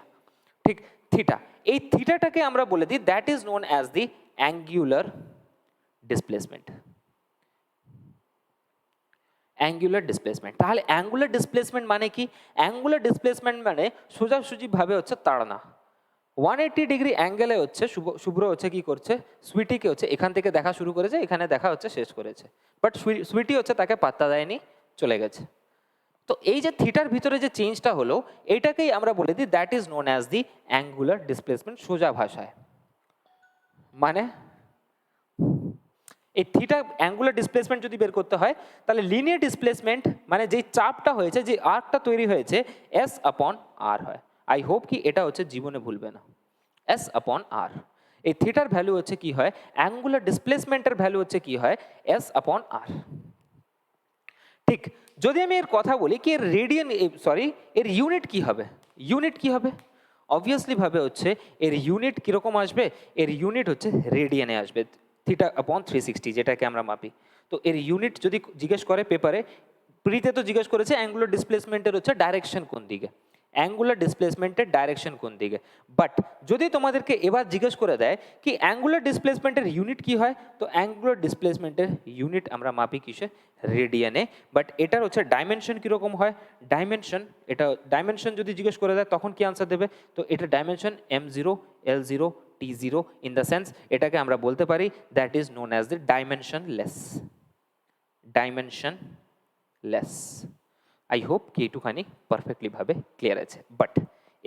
ঠিক? থিটা, এই থিটাটাকে আমরা বলে দিই that is known as the angular displacement, angular displacement. তাহলে অ্যাঙ্গুলার ডিসপ্লেসমেন্ট মানে কি, অ্যাঙ্গুলার ডিসপ্লেসমেন্ট মানে সোজাসুজি ভাবে হচ্ছে তাড়না, 180 ডিগ্রি অ্যাঙ্গেলে হচ্ছে শুভ্র হচ্ছে কি করছে, সুইটিকে হচ্ছে এখান থেকে দেখা শুরু করেছে, এখানে দেখা হচ্ছে শেষ করেছে, বাট সুইটি হচ্ছে তাকে পাত্তা দেয়নি, চলে গেছে। তো এই যে থিটার ভিতরে যে চেঞ্জটা হলো এইটাকেই আমরা বলে দিই that is known as the angular displacement, সোজা ভাষায়। মানে এই থিটা অ্যাঙ্গুলার ডিসপ্লেসমেন্ট যদি বের করতে হয় তাহলে লিনিয়ার ডিসপ্লেসমেন্ট মানে যেই চাপটা হয়েছে, যে আর্কটা তৈরি হয়েছে এস আপন আর হয়। আই হোপ কি এটা হচ্ছে জীবনে ভুলবে না, এস আপন আর। এই থিটার ভ্যালু হচ্ছে কি হয়, অ্যাঙ্গুলার ডিসপ্লেসমেন্টের ভ্যালু হচ্ছে কি হয়, এস আপন আর, ঠিক? যদি আমি এর কথা বলি কি এর এর ইউনিট কি হবে, অবভিয়াসলি ভাবে হচ্ছে এর ইউনিট কিরকম আসবে, এর ইউনিট হচ্ছে রেডিয়ানে আসবে, থিটা আপন 360 যেটাকে আমরা মাপি। তো এর ইউনিট যদি জিজ্ঞেস করে পেপারে, প্রিতে তো জিজ্ঞেস করেছে অ্যাঙ্গুলার ডিসপ্লেসমেন্টের হচ্ছে ডাইরেকশন কোন দিকে, অ্যাঙ্গুলার ডিসপ্লেসমেন্টের ডাইরেকশন কোন দিকে। বাট যদি তোমাদেরকে এবার জিজ্ঞেস করে দেয় কি অ্যাঙ্গুলার ডিসপ্লেসমেন্টের ইউনিট কি হয়, তো অ্যাঙ্গুলার ডিসপ্লেসমেন্টের ইউনিট আমরা মাপি কিসে, রেডিয়ানে। বাট এটার হচ্ছে ডাইমেনশন কীরকম হয়, ডাইমেনশন যদি জিজ্ঞেস করে দেয় তখন কি আনসার দেবে, তো এটা dimension m0 l0 t0 in the sense এটাকে আমরা বলতে পারি that is known as the dimensionless. I hope কি একটুখানি পারফেক্টলি ভাবে ক্লিয়ার আছে। বাট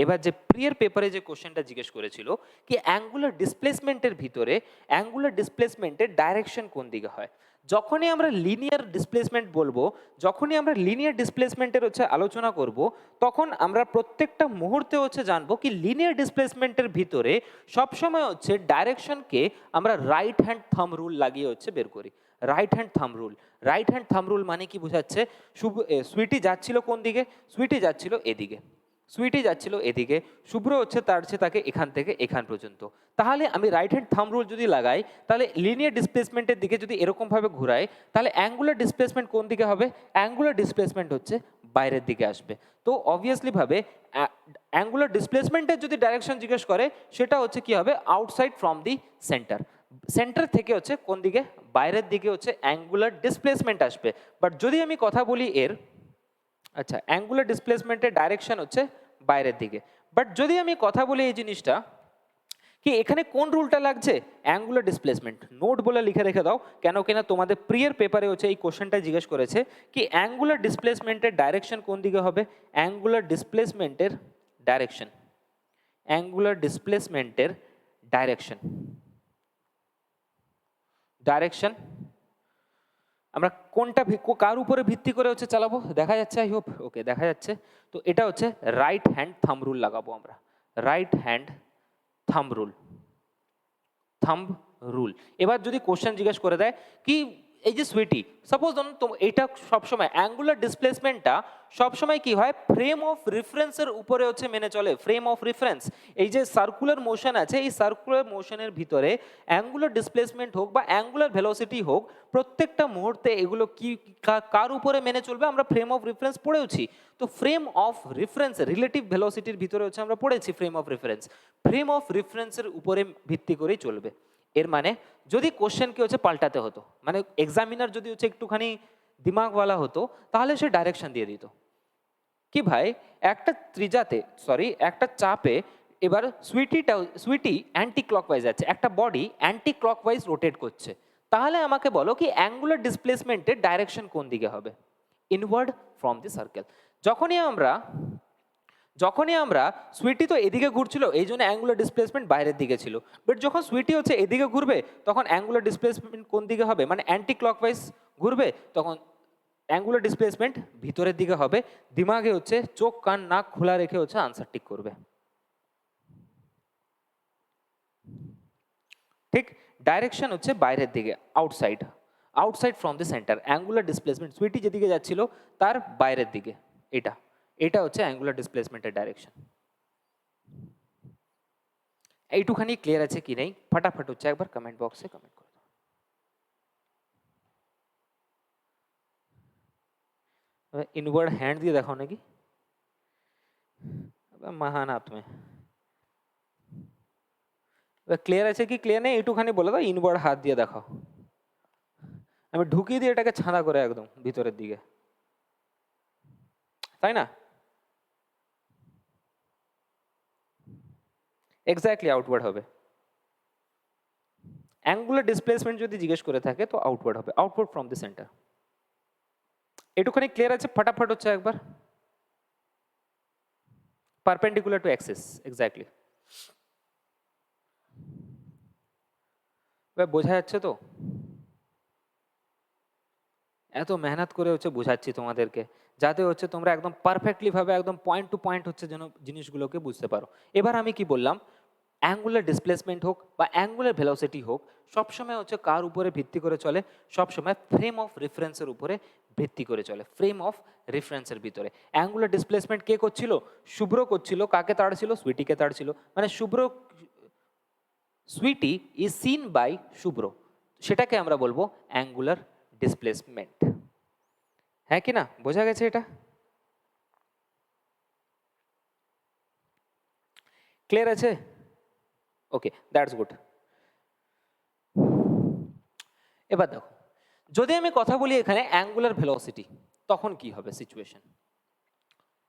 এবার যে প্রিয়ার পেপারে যে কোশ্চেনটা জিজ্ঞেস করেছিল কি অ্যাঙ্গুলার ডিসপ্লেসমেন্টের ভিতরে অ্যাঙ্গুলার ডিসপ্লেসমেন্টের ডাইরেকশন কোন দিকে হয়, যখনই আমরা লিনিয়ার ডিসপ্লেসমেন্ট বলবো, যখনই আমরা লিনিয়ার ডিসপ্লেসমেন্টের হচ্ছে আলোচনা করব, তখন আমরা প্রত্যেকটা মুহূর্তে হচ্ছে জানবো কি লিনিয়ার ডিসপ্লেসমেন্টের ভিতরে সবসময় হচ্ছে ডাইরেকশনকে আমরা রাইট হ্যান্ড থাম্ব রুল লাগিয়ে হচ্ছে বের করি। রাইট হ্যান্ড থাম্ব রুল মানে কি বোঝাচ্ছে, সুইটি যাচ্ছিল কোন দিকে, সুইটি যাচ্ছিল এদিকে, শুভ্র হচ্ছে তাকে এখান থেকে এখান পর্যন্ত। তাহলে আমি রাইট হ্যান্ড থাম্ব রুল যদি লাগাই, তাহলে লিনিয়ার ডিসপ্লেসমেন্টের দিকে যদি এরকমভাবে ঘুরাই, তাহলে অ্যাঙ্গুলার ডিসপ্লেসমেন্ট কোন দিকে হবে, অ্যাঙ্গুলার ডিসপ্লেসমেন্ট হচ্ছে বাইরের দিকে আসবে। তো অবভিয়াসলি ভাবে অ্যাঙ্গুলার ডিসপ্লেসমেন্টের যদি ডাইরেকশন জিজ্ঞেস করে সেটা হচ্ছে কি হবে, আউটসাইড ফ্রম দি সেন্টার থেকে হচ্ছে কোন দিকে, বাইরের দিকে হচ্ছে অ্যাঙ্গুলার ডিসপ্লেসমেন্ট আসবে। বাট যদি আমি কথা বলি এর, আচ্ছা অ্যাঙ্গুলার ডিসপ্লেসমেন্টের ডাইরেকশন হচ্ছে বাইরের দিকে। বাট যদি আমি কথা বলি এই জিনিসটা কি এখানে কোন রুলটা লাগছে, অ্যাঙ্গুলার ডিসপ্লেসমেন্ট, নোট বলে লিখে রেখে দাও, কেন কিনা তোমাদের প্রিয়ার পেপারে হচ্ছে এই কোশ্চেনটা জিজ্ঞেস করেছে কি অ্যাঙ্গুলার ডিসপ্লেসমেন্টের ডাইরেকশন কোন দিকে হবে, অ্যাঙ্গুলার ডিসপ্লেসমেন্টের ডাইরেকশন আমরা কোনটা কার উপরে ভিত্তি করে হচ্ছে চালাবো, দেখা যাচ্ছে, আই হোপ ওকে দেখা যাচ্ছে। তো এটা হচ্ছে রাইট হ্যান্ড থাম্ব রুল লাগাবো আমরা, রাইট হ্যান্ড থাম্ব রুল। এবার যদি কোশ্চেন জিজ্ঞেস করে দেয় কি এই যে সুইটি, সাপোজ ধরুন তো এইটা সবসময় অ্যাঙ্গুলার ডিসপ্লেসমেন্টটা সবসময় কি হয়, ফ্রেম অফ রেফারেন্সের উপরে হচ্ছে মেনে চলে, ফ্রেম অফ রেফারেন্স। এই যে সার্কুলার মোশন আছে, এই সার্কুলার মোশনের ভিতরে অ্যাঙ্গুলার ডিসপ্লেসমেন্ট হোক বা অ্যাঙ্গুলার ভেলোসিটি হোক, প্রত্যেকটা মুহূর্তে এগুলো কি কার উপরে মেনে চলবে, আমরা ফ্রেম অফ রেফারেন্স পড়েওছি। তো ফ্রেম অফ রেফারেন্স রিলেটিভ ভেলোসিটির ভিতরে হচ্ছে আমরা পড়েছি ফ্রেম অফ রেফারেন্সের উপরে ভিত্তি করেই চলবে। এর মানে যদি কোশ্চেনকে হচ্ছে পাল্টাতে হতো, মানে এক্সামিনার যদি হচ্ছে একটুখানি দিমাগওয়ালা হতো, তাহলে সে ডাইরেকশন দিয়ে দিত কি ভাই একটা চাপে এবার সুইটি অ্যান্টি ক্লকওয়াইজ আছে, একটা বডি অ্যান্টি ক্লকওয়াইজ রোটেট করছে, তাহলে আমাকে বলো কি অ্যাঙ্গুলার ডিসপ্লেসমেন্টের ডাইরেকশন কোন দিকে হবে, ইনওয়ার্ড ফ্রম দি সার্কেল। যখনই আমরা সুইটি তো এদিকে ঘুরছিল, এই জন্য অ্যাঙ্গুলার ডিসপ্লেসমেন্ট বাইরের দিকে ছিল। বাট যখন সুইটি হচ্ছে এদিকে ঘুরবে, তখন অ্যাঙ্গুলার ডিসপ্লেসমেন্ট কোন দিকে হবে, মানে অ্যান্টি ক্লকওয়াইজ ঘুরবে, তখন অ্যাঙ্গুলার ডিসপ্লেসমেন্ট ভিতরের দিকে হবে। দিমাগে হচ্ছে চোখ কান নাক খোলা রেখে হচ্ছে আনসার ঠিক করবে। ঠিক ডাইরেকশন হচ্ছে বাইরের দিকে, outside from the centre. Angular displacement সুইটি যেদিকে যাচ্ছিল তার বাইরের দিকে, এটা হচ্ছে অ্যাঙ্গুলার ডিসপ্লেসমেন্টের ডাইরেকশন। এইটুখানি ক্লিয়ার আছে কি নেই, ফটাফট হচ্ছে একবার কমেন্ট বক্সে কমেন্ট করে দাও। ইনওয়ার্ড হ্যান্ড দিয়ে দেখাও নাকি, মহান হাত মে ক্লিয়ার আছে কি ক্লিয়ার নেই একটুখানি বলে দাও, ইনওয়ার্ড হাত দিয়ে দেখাও, আমি ঢুকিয়ে দিই এটাকে ছাঁদা করে একদম ভিতরের দিকে, তাই না? এক্স্যাক্টলি আউটওয়ার্ড হবে। অ্যাঙ্গুলার ডিসপ্লেসমেন্ট যদি জিজ্ঞেস করে থাকে তো আউটওয়ার্ড হবে, আউটওয়ার্ড ফ্রম দ্য সেন্টার। এটুখানি ক্লিয়ার আছে, ফটাফট হচ্ছে একবার পারপেন্ডিকুলার টু অ্যাক্সিস, এক্স্যাক্টলি। বোঝা যাচ্ছে তো? এত মেহনত করে হচ্ছে বোঝাচ্ছি তোমাদেরকে, যাতে হচ্ছে তোমরা একদম পারফেক্টলি ভাবে একদম পয়েন্ট টু পয়েন্ট হচ্ছে যেন জিনিসগুলোকে বুঝতে পারো। এবার আমি কি বললাম, অ্যাঙ্গুলার ডিসপ্লেসমেন্ট হোক বা অ্যাঙ্গুলার ভেলোসিটি হোক, সবসময় হচ্ছে কার উপরে ভিত্তি করে চলে, সবসময় ফ্রেম অফ রেফারেন্সের উপরে ভিত্তি করে চলে, ফ্রেম অফ রেফারেন্সের ভিতরে। অ্যাঙ্গুলার ডিসপ্লেসমেন্ট কে করছিল, শুভ্র করছিল, কাকে তাড়ছিল, সুইটিকে তাড়ছিল, মানে সুইটি ইজ সিন বাই শুভ্র, সেটাকে আমরা বলবো অ্যাঙ্গুলার ডিসপ্লেসমেন্ট। হ্যাঁ কি না, বোঝা গেছে এটা? ক্লিয়ার আছে? ওকে, দ্যাটস গুড। এবার দেখো, যদি আমি কথা বলি এখানে অ্যাঙ্গুলার ভেলোসিটি, তখন কি হবে situation?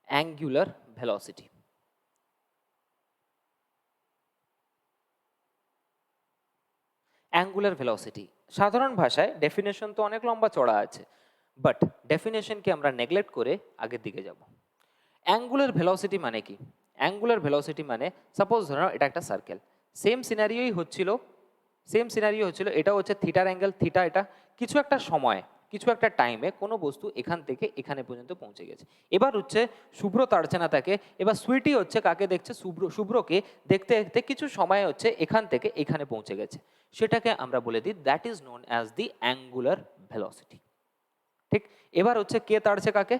Angular velocity, angular velocity সাধারণ ভাষায় ডেফিনেশন তো অনেক লম্বা চড়া আছে, বাট ডেফিনেশনকে আমরা নেগলেক্ট করে আগের দিকে যাব। অ্যাঙ্গুলার ভেলোসিটি মানে কি? অ্যাঙ্গুলার ভেলোসিটি মানে, সাপোজ ধরো এটা একটা সার্কেল, সেম সিনারিওই হচ্ছিল, এটা হচ্ছে থিটার অ্যাঙ্গেল, থিটা এটা, কিছু একটা সময়, কিছু একটা টাইমে কোনো বস্তু এখান থেকে এখানে পর্যন্ত পৌঁছে গেছে। এবার হচ্ছে শুভ্র তাড়ছে না তাকে, এবার সুইটি হচ্ছে কাকে দেখছে? শুভ্রকে দেখতে দেখতে কিছু সময় হচ্ছে এখান থেকে এখানে পৌঁছে গেছে, সেটাকে আমরা বলে দিই that is known as the angular velocity. ঠিক, এবার হচ্ছে কে তাড়ছে কাকে?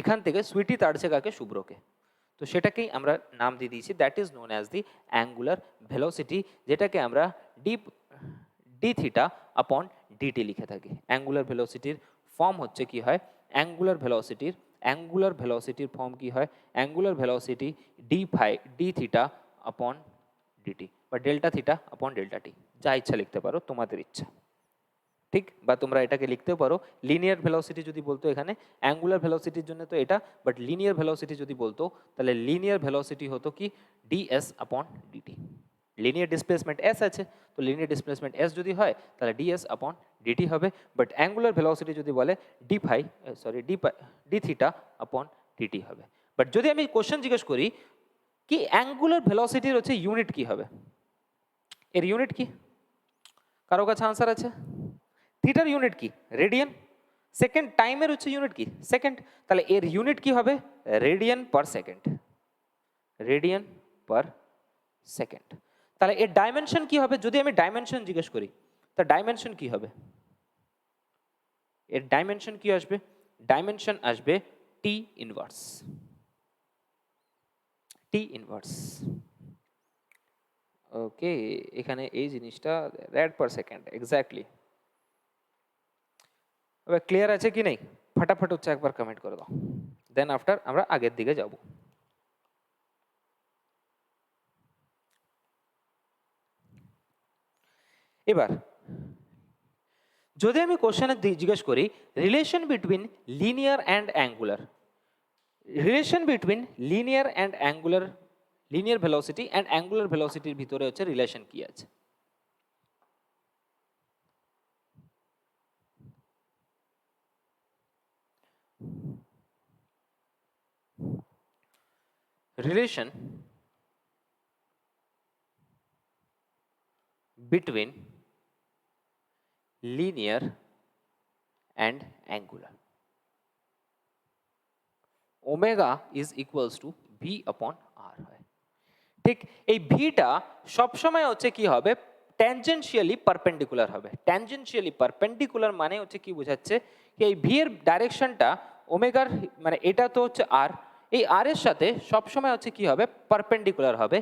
এখান থেকে সুইটি তাড়ছে কাকে? শুভ্রকে। তো সেটাকেই আমরা নাম দিয়ে দিয়েছি that is known as the angular velocity, যেটাকে আমরা ডি থিটা আপন ডিটি লিখে থাকি। অ্যাঙ্গুলার ভেলোসিটির ফর্ম হচ্ছে কি হয়? অ্যাঙ্গুলার ভেলোসিটির ফর্ম কি হয়? অ্যাঙ্গুলার ভেলোসিটি ডি থিটা আপন ডিটি বা ডেল্টা থিটা আপন ডেল্টা টি, যা ইচ্ছা লিখতে পারো, তোমাদের ইচ্ছা। ঠিক, বা তোমরা এটাকে লিখতেও পারো লিনিয়ার ভেলোসিটি যদি বলতো এখানে, অ্যাঙ্গুলার ভেলোসিটির জন্য তো এটা, বাট লিনিয়ার ভেলোসিটি যদি বলতো তাহলে লিনিয়ার ভেলোসিটি হতো কি? ডিএস আপন ডিটি। লিনিয়ার ডিসপ্লেসমেন্ট এস আছে, তো লিনিয়ার ডিসপ্লেসমেন্ট এস যদি হয় তাহলে ডিএস আপন ডিটি হবে, বাট অ্যাঙ্গুলার ভেলোসিটি যদি বলে ডি থিটা আপন ডিটি হবে। বাট যদি আমি কোশ্চেন জিজ্ঞেস করি কি অ্যাঙ্গুলার ভেলোসিটির হচ্ছে ইউনিট কি হবে, এর ইউনিট কি? কারো কাছে আনসার আছে? থিটার ইউনিট কি? রেডিয়ান। সেকেন্ড, টাইমের হচ্ছে ইউনিট কি? সেকেন্ড। তাহলে এর ইউনিট কি হবে? Radian per second, radian per second. তাহলে এর ডাইমেনশন কি হবে? যদি আমি ডাইমেনশন জিজ্ঞেস করি, তা ডাইমেনশন কি হবে? এর ডাইমেনশন কি আসবে? ডাইমেনশন আসবে টি ইনভার্স, টি ইনভার্স। ওকে, এখানে এই জিনিসটা রেড পার সেকেন্ড এক্স্যাক্টলি। এবার ক্লিয়ার আছে কি নেই? ফটাফট হচ্ছে একবার কমেন্ট করে দাও, দেন আফটার আমরা আগের দিকে যাব। এবার যদি আমি কোশ্চেনে জিজ্ঞেস করি relation between linear and angular, relation between linear and angular, linear velocity and angular ভেলোসিটির ভিতরে হচ্ছে রিলেশন কি আছে? Relation between linear and angular, omega is equals to v upon r হয়। ঠিক, এই ভিটা সবসময় হচ্ছে কি হবে? ট্যানজেনশিয়ালি পারপেন্ডিকুলার হবে। ট্যানজেনশিয়ালি পারপেন্ডিকুলার মানে হচ্ছে কি বোঝাচ্ছে? কি এই ভি এর ডাইরেকশনটা ওমেগার, মানে এটা তো হচ্ছে আর, এই আর এর সাথে সবসময় হচ্ছে কি হবে? পারপেন্ডিকুলার হবে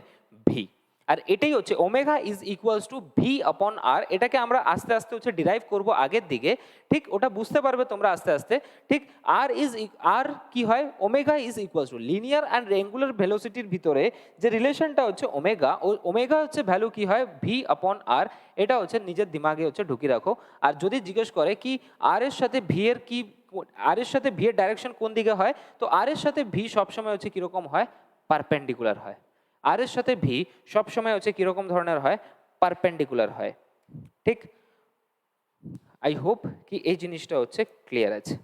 ভি। আর এটাই হচ্ছে omega is equals two V আপন আর। এটাকে আমরা আস্তে আস্তে হচ্ছে ডিরাইভ করব আগের দিকে, ঠিক ওটা বুঝতে পারবে তোমরা আস্তে আস্তে। ঠিক, আর কি হয়? Omega is equals to linear and angular ভেলোসিটির ভিতরে যে রিলেশনটা হচ্ছে ওমেগা, ওমেগা হচ্ছে ভ্যালু কি হয়? ভি আপন আর। এটা হচ্ছে নিজের দিমাগে হচ্ছে ঢুকিয়ে রাখো। আর যদি জিজ্ঞেস করে কি আর এর সাথে ভি এর কি, আর এর সাথে ভি এর ডাইরেকশন কোন দিকে হয়, তো আর এর সাথে ভি সবসময় হচ্ছে কিরকম হয়? পারপেন্ডিকুলার হয়। আর এর সাথে ভি সবসময় হচ্ছে কিরকম ধরনের হয়? পারপেন্ডিকুলার হয়। ঠিক, আই হোপ কি এই জিনিসটা হচ্ছে ক্লিয়ার আছে।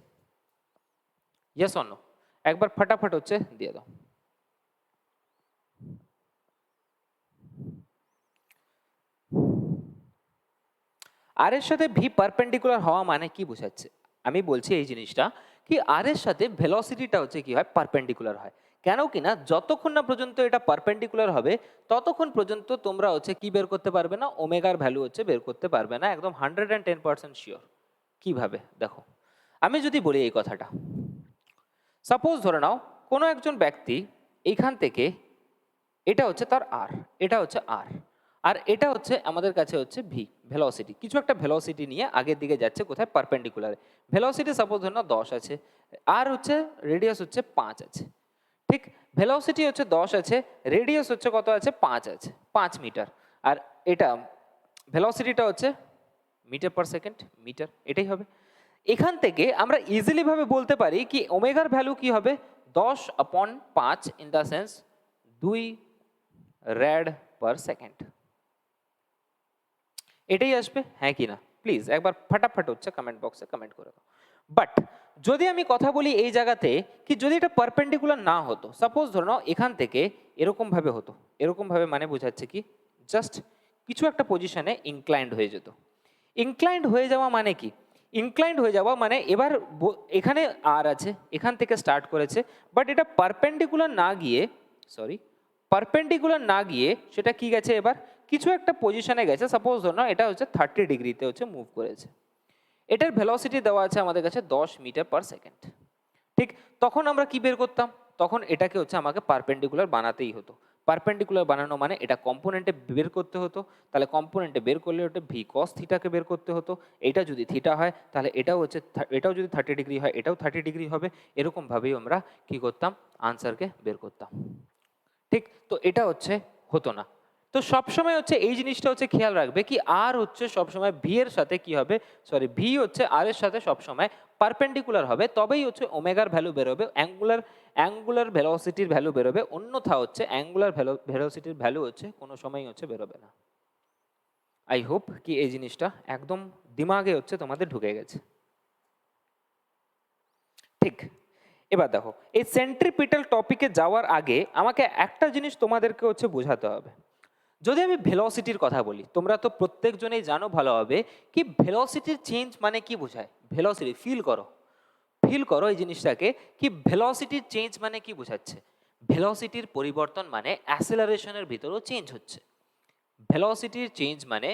Yes or no? একবার ফটাফট হচ্ছে দিয়ে দাও। আর এর সাথে ভি পারপেন্ডিকুলার হওয়া মানে কি বোঝাচ্ছে? আমি বলছি এই জিনিসটা কি আর এর সাথে ভেলোসিটিটা হচ্ছে কি হয়? পারপেন্ডিকুলার হয়। কেন কিনা যতক্ষণ না পর্যন্ত এটা পারপেন্ডিকুলার হবে ততক্ষণ পর্যন্ত তোমরা হচ্ছে কি বের করতে পারবে না? ওমেগার ভ্যালু হচ্ছে বের করতে পারবে না, একদম 110% শিওর। কিভাবে? দেখো, আমি যদি বলি এই কথাটা, সাপোজ ধরে নাও কোনো একজন ব্যক্তি এইখান থেকে, এটা হচ্ছে তার আর, এটা হচ্ছে আর, আর এটা হচ্ছে আমাদের কাছে হচ্ছে ভি ভেলোসিটি, কিছু একটা ভেলোসিটি নিয়ে আগের দিকে যাচ্ছে কোথায়? পারপেন্ডিকুলারে। ভেলোসিটি সাপোজ ধরে নাও 10 আছে, আর হচ্ছে রেডিয়াস হচ্ছে 5 আছে। ঠিক, ভেলোসিটি হচ্ছে 10 আছে, রেডিয়াস হচ্ছে কত আছে, 5 আছে, 5 মিটার। আর এটা ভেলোসিটিটা হচ্ছে মিটার পার সেকেন্ড, মিটার, এটাই হবে। এখান থেকে আমরা ইজিলি ভাবে বলতে পারি কি ওমেগার ভ্যালু কি হবে, 10/5 in the sense 2 rad per second. এটাই আসবে, হ্যাঁ কি না? প্লিজ একবার ফাটাফাট হচ্ছে কমেন্ট বক্সে কমেন্ট করে দাও। বাট যদি আমি কথা বলি এই জায়গাতে কি যদি এটা পারপেন্ডিকুলার না হতো, সাপোজ ধরে নাও এখান থেকে এরকম ভাবে হতো, এরকম ভাবে মানে বোঝাচ্ছে কি জাস্ট কিছু একটা পজিশনে ইনক্লাইন্ড হয়ে যেত। ইনক্লাইন্ড হয়ে যাওয়া মানে কি, ইনক্লাইন্ড হয়ে যাওয়া মানে এবার এখানে আর আছে, এখান থেকে স্টার্ট করেছে, বাট এটা পারপেন্ডিকুলার না গিয়ে, সরি পারপেন্ডিকুলার না গিয়ে সেটা কি গেছে, এবার কিছু একটা পজিশনে গেছে। সাপোজ ধরো না এটা হচ্ছে 30 ডিগ্রিতে হচ্ছে মুভ করেছে, এটার ভেলোসিটি দেওয়া আছে আমাদের কাছে 10 মিটার পার সেকেন্ড। ঠিক, তখন আমরা কি বের করতাম, তখন এটাকে হচ্ছে আমাকে পারপেন্ডিকুলার বানাতেই হতো। পারপেন্ডিকুলার বানানো মানে এটা কম্পোনেন্টে বের করতে হতো, তাহলে কম্পোনেন্টে বের করলে ওটা ভি কস থিটাকে বের করতে হতো। এটা যদি থিটা হয় তাহলে এটাও হচ্ছে, এটাও যদি 30 ডিগ্রি হয় এটাও 30 ডিগ্রি হবে। এরকমভাবেই আমরা কি করতাম, আনসারকে বের করতাম। ঠিক, তো এটা হচ্ছে হতো না। তো সবসময় হচ্ছে এই জিনিসটা হচ্ছে খেয়াল রাখবে কি আর হচ্ছে সবসময় ভি এর সাথে কি হবে, সরি ভি হচ্ছে আর এর সাথে সবসময় পারপেন্ডিকুলার হবে, তবেই হচ্ছে ওমেগার ভ্যালু বেরোবে, অ্যাঙ্গুলার ভেলোসিটির ভ্যালু বেরোবে, অন্যথা হচ্ছে অ্যাঙ্গুলার ভেলোসিটির ভ্যালু হচ্ছে কোনো সময় হচ্ছে বেরোবে না। আই হোপ কি এই জিনিসটা একদম দিমাগে হচ্ছে তোমাদের ঢুকে গেছে। ঠিক, এবার দেখো এই সেন্ট্রিপিটাল টপিকে যাওয়ার আগে আমাকে একটা জিনিস তোমাদেরকে হচ্ছে বোঝাতে হবে। যদি আমি ভেলোসিটির কথা বলি, তোমরা তো প্রত্যেকজনেই জানো ভালোভাবে কি ভেলোসিটির চেঞ্জ মানে কি বোঝায়। ভেলোসিটি ফিল করো, ফিল করো এই জিনিসটাকে কি ভেলোসিটির চেঞ্জ মানে কি বোঝাচ্ছে। ভেলোসিটির পরিবর্তন মানে অ্যাসেলারেশনের ভিতরেও চেঞ্জ হচ্ছে। ভেলোসিটির চেঞ্জ মানে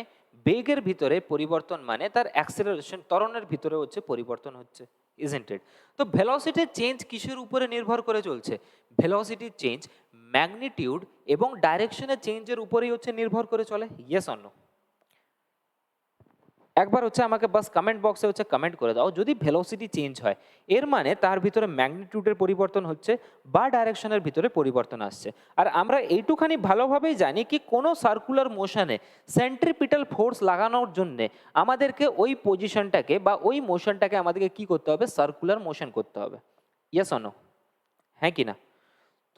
বেগের ভিতরে পরিবর্তন মানে তার অ্যাক্সেলারেশন ত্বরণের ভিতরে হচ্ছে পরিবর্তন হচ্ছে, ইজন্ট ইট? তো ভেলোসিটির চেঞ্জ কিসের উপরে নির্ভর করে চলছে? ভেলোসিটির চেঞ্জ ম্যাগনিটিউড এবং ডাইরেকশনের চেঞ্জের উপরেই হচ্ছে নির্ভর করে চলে। Yes or no? একবার হচ্ছে আমাকে বাস কমেন্ট বক্সে হচ্ছে কমেন্ট করে দাও, যদি ভেলোসিটি চেঞ্জ হয় এর মানে তার ভিতরে ম্যাগনিটিউডের পরিবর্তন হচ্ছে বা ডাইরেকশনের ভিতরে পরিবর্তন আসছে। আর আমরা এইটুখানি ভালোভাবেই জানি কি কোনো সার্কুলার মোশনে সেন্ট্রিপিটাল ফোর্স লাগানোর জন্যে আমাদেরকে ওই পজিশনটাকে বা ওই মোশনটাকে আমাদেরকে কি করতে হবে, সার্কুলার মোশন করতে হবে। Yes or no? হ্যাঁ কি না?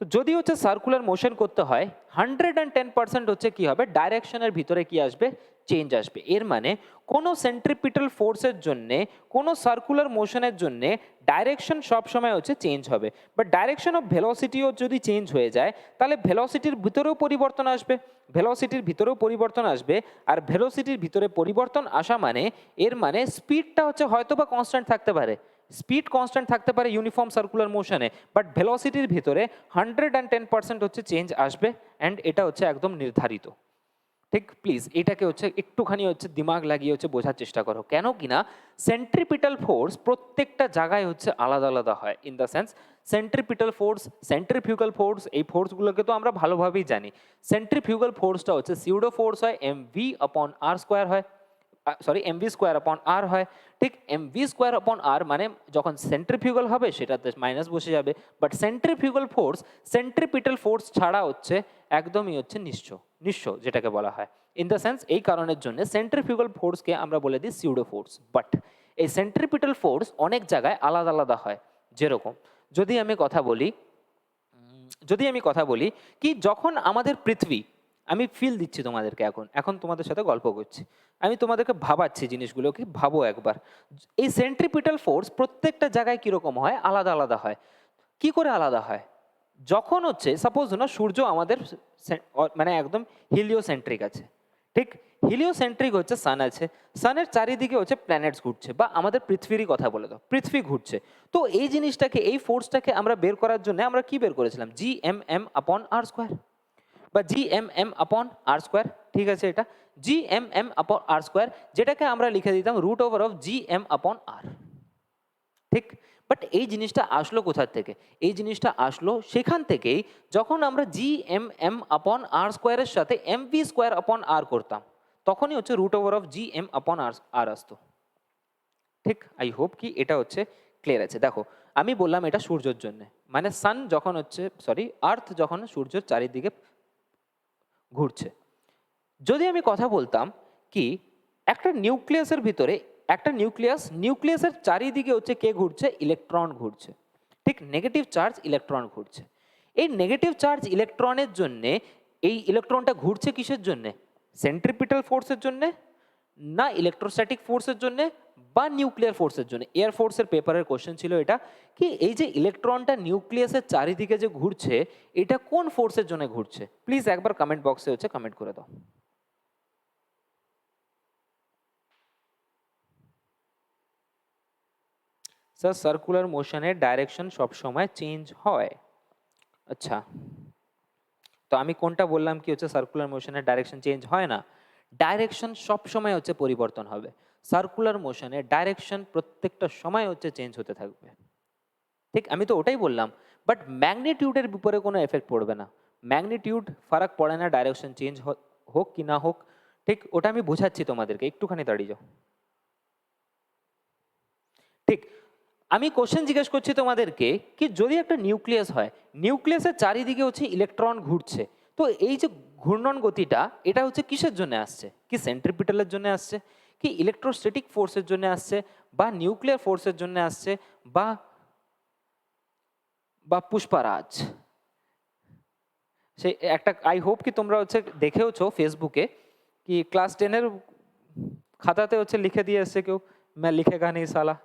তো যদি হচ্ছে সার্কুলার মোশন করতে হয় 110% হচ্ছে কি হবে, ডাইরেকশনের ভিতরে কি আসবে, চেঞ্জ আসবে। এর মানে কোনো সেন্ট্রিপিটাল ফোর্সের জন্যে কোনো সার্কুলার মোশনের জন্যে ডাইরেকশন সবসময় হচ্ছে চেঞ্জ হবে। বাট ডাইরেকশন অফ ভেলোসিটিও যদি চেঞ্জ হয়ে যায় তাহলে ভেলোসিটির ভিতরেও পরিবর্তন আসবে, ভেলোসিটির ভিতরেও পরিবর্তন আসবে। আর ভেলোসিটির ভিতরে পরিবর্তন আসা মানে এর মানে স্পিডটা হচ্ছে হয়তো বা কনস্ট্যান্ট থাকতে পারে, স্পিড কনস্ট্যান্ট থাকতে পারে ইউনিফর্ম সার্কুলার মোশনে, বাট ভেলোসিটির ভিতরে 110% হচ্ছে চেঞ্জ আসবে, অ্যান্ড এটা হচ্ছে একদম নির্ধারিত। ঠিক, প্লিজ এটাকে হচ্ছে একটুখানি হচ্ছে দিমাগ লাগিয়ে হচ্ছে বোঝার চেষ্টা করো। কেন কিনা সেন্ট্রিপিটাল ফোর্স প্রত্যেকটা জায়গায় হচ্ছে আলাদা আলাদা হয়। In the sense centripetal force, centrifugal force, এই ফোর্সগুলোকে তো আমরা ভালোভাবেই জানি। সেন্ট্রিফিউগাল ফোর্সটা হচ্ছে সিউডো ফোর্স হয়, mv/r² হয়, সরি mv²/r হয়। ঠিক, mv²/r মানে যখন সেন্ট্রিফিউগাল হবে সেটাতে মাইনাস বসে যাবে, but centrifugal force centripetal force ছাড়া হচ্ছে একদমই হচ্ছে নিঃস্ব যেটাকে বলা হয়। ইন দ্য সেন্স এই কারণের জন্য সেন্ট্রিফিউগাল ফোর্সকে আমরা বলে দিই সিউডো ফোর্স। বাট এই সেন্ট্রিপিটাল ফোর্স অনেক জায়গায় আলাদা আলাদা হয়। যেরকম যদি আমি কথা বলি কি যখন আমাদের পৃথিবী, আমি ফিল দিচ্ছি তোমাদেরকে, এখন তোমাদের সাথে গল্প করছি, আমি তোমাদেরকে ভাবাচ্ছি জিনিসগুলোকে, ভাবো একবার। এই সেন্ট্রিপিটাল ফোর্স প্রত্যেকটা জায়গায় কিরকম হয়, আলাদা আলাদা হয়। কি করে আলাদা হয়? যখন হচ্ছে সাপোজ না সূর্য আমাদের মানে একদম হিলিওসেন্ট্রিক আছে। ঠিক, হিলিওসেন্ট্রিক হচ্ছে সান আছে, সানের চারিদিকে হচ্ছে প্ল্যানেটস ঘুরছে, বা আমাদের পৃথিবীরই কথা বলে দাও, পৃথিবী ঘুরছে। তো এই জিনিসটাকে, এই ফোর্সটাকে আমরা বের করার জন্য আমরা কি বের করেছিলাম, Gmm/r², বা Gmm/r²। ঠিক আছে, এটা Gmm/r², যেটাকে আমরা লিখে দিতাম √Gm/r। ঠিক, বাট এই জিনিসটা আসলো কোথার থেকে? এই জিনিসটা আসলো সেখান থেকেই যখন আমরা Gmm/r² এর সাথে mv²/r করতাম, তখনই হচ্ছে √Gm/r আসতো। ঠিক, আই হোপ কি এটা হচ্ছে ক্লিয়ার আছে। দেখো আমি বললাম এটা সূর্যের জন্য, মানে সান যখন হচ্ছে আর্থ যখন সূর্যের চারিদিকে ঘুরছে। যদি আমি কথা বলতাম কি একটা নিউক্লিয়াসের ভিতরে, একটা নিউক্লিয়াসের চারিদিকে হচ্ছে কে ঘুরছে? ইলেকট্রন ঘুরছে। ঠিক, নেগেটিভ চার্জ ইলেকট্রন ঘুরছে। এই নেগেটিভ চার্জ ইলেকট্রনের জন্যে, এই ইলেকট্রনটা ঘুরছে কিসের জন্যে? সেন্ট্রিপিটাল ফোর্সের জন্যে, না ইলেকট্রোস্ট্যাটিক ফোর্সের জন্যে, বা নিউক্লিয়ার ফোর্সের জন্য। এয়ার ফোর্সের পেপারের কোশ্চেন ছিল এটা, কি এই যে ইলেকট্রনটা নিউক্লিয়াসের চারিদিকে যে ঘুরছে, এটা কোন ফোর্সের জন্য ঘুরছে? প্লিজ একবার কমেন্ট বক্সে হচ্ছে কমেন্ট করে দাও। স্যার সার্কুলার মোশনের ডাইরেকশন সবসময় চেঞ্জ হয়। আচ্ছা, তো আমি কোনটা বললাম কি হচ্ছে সার্কুলার মোশনের ডাইরেকশন চেঞ্জ হয় না? ডাইরেকশন সবসময় হচ্ছে পরিবর্তন হবে। সার্কুলার মোশনে ডাইরেকশন প্রত্যেকটা সময় হচ্ছে চেঞ্জ হতে থাকবে। ঠিক, আমি তো ওটাই বললাম। বাট ম্যাগনিটিউডের উপরে কোনো এফেক্ট পড়বে না। ম্যাগনিটিউড ফারাক পড়ে না ডাইরেকশন চেঞ্জ হোক কি না হোক। ঠিক, ওটা আমি বোঝাচ্ছি তোমাদেরকে, একটুখানি দাঁড়িয়ে যাও। ঠিক, আমি কোশ্চেন জিজ্ঞেস করছি তোমাদেরকে কি যদি একটা নিউক্লিয়াস হয়, নিউক্লিয়াসের চারিদিকে হচ্ছে ইলেকট্রন ঘুরছে, তো এই যে ঘূর্ণন গতিটা এটা হচ্ছে কিসের জন্য আসছে? কি সেন্ট্রিপিটালের জন্য আসছে, কি ইলেকট্রোস্ট্যাটিক ফোর্সের জন্য আসছে, বা নিউক্লিয়ার ফোর্সের জন্য আসছে, বা বা পুষ্পারাজ? সে একটা, আই হোপ কি তোমরা হচ্ছে দেখেওছো ফেসবুকে কি ক্লাস 10-এর খাতাতে হচ্ছে লিখে দিয়ে এসছে কেউ, मैं लिखेगा नहीं साला।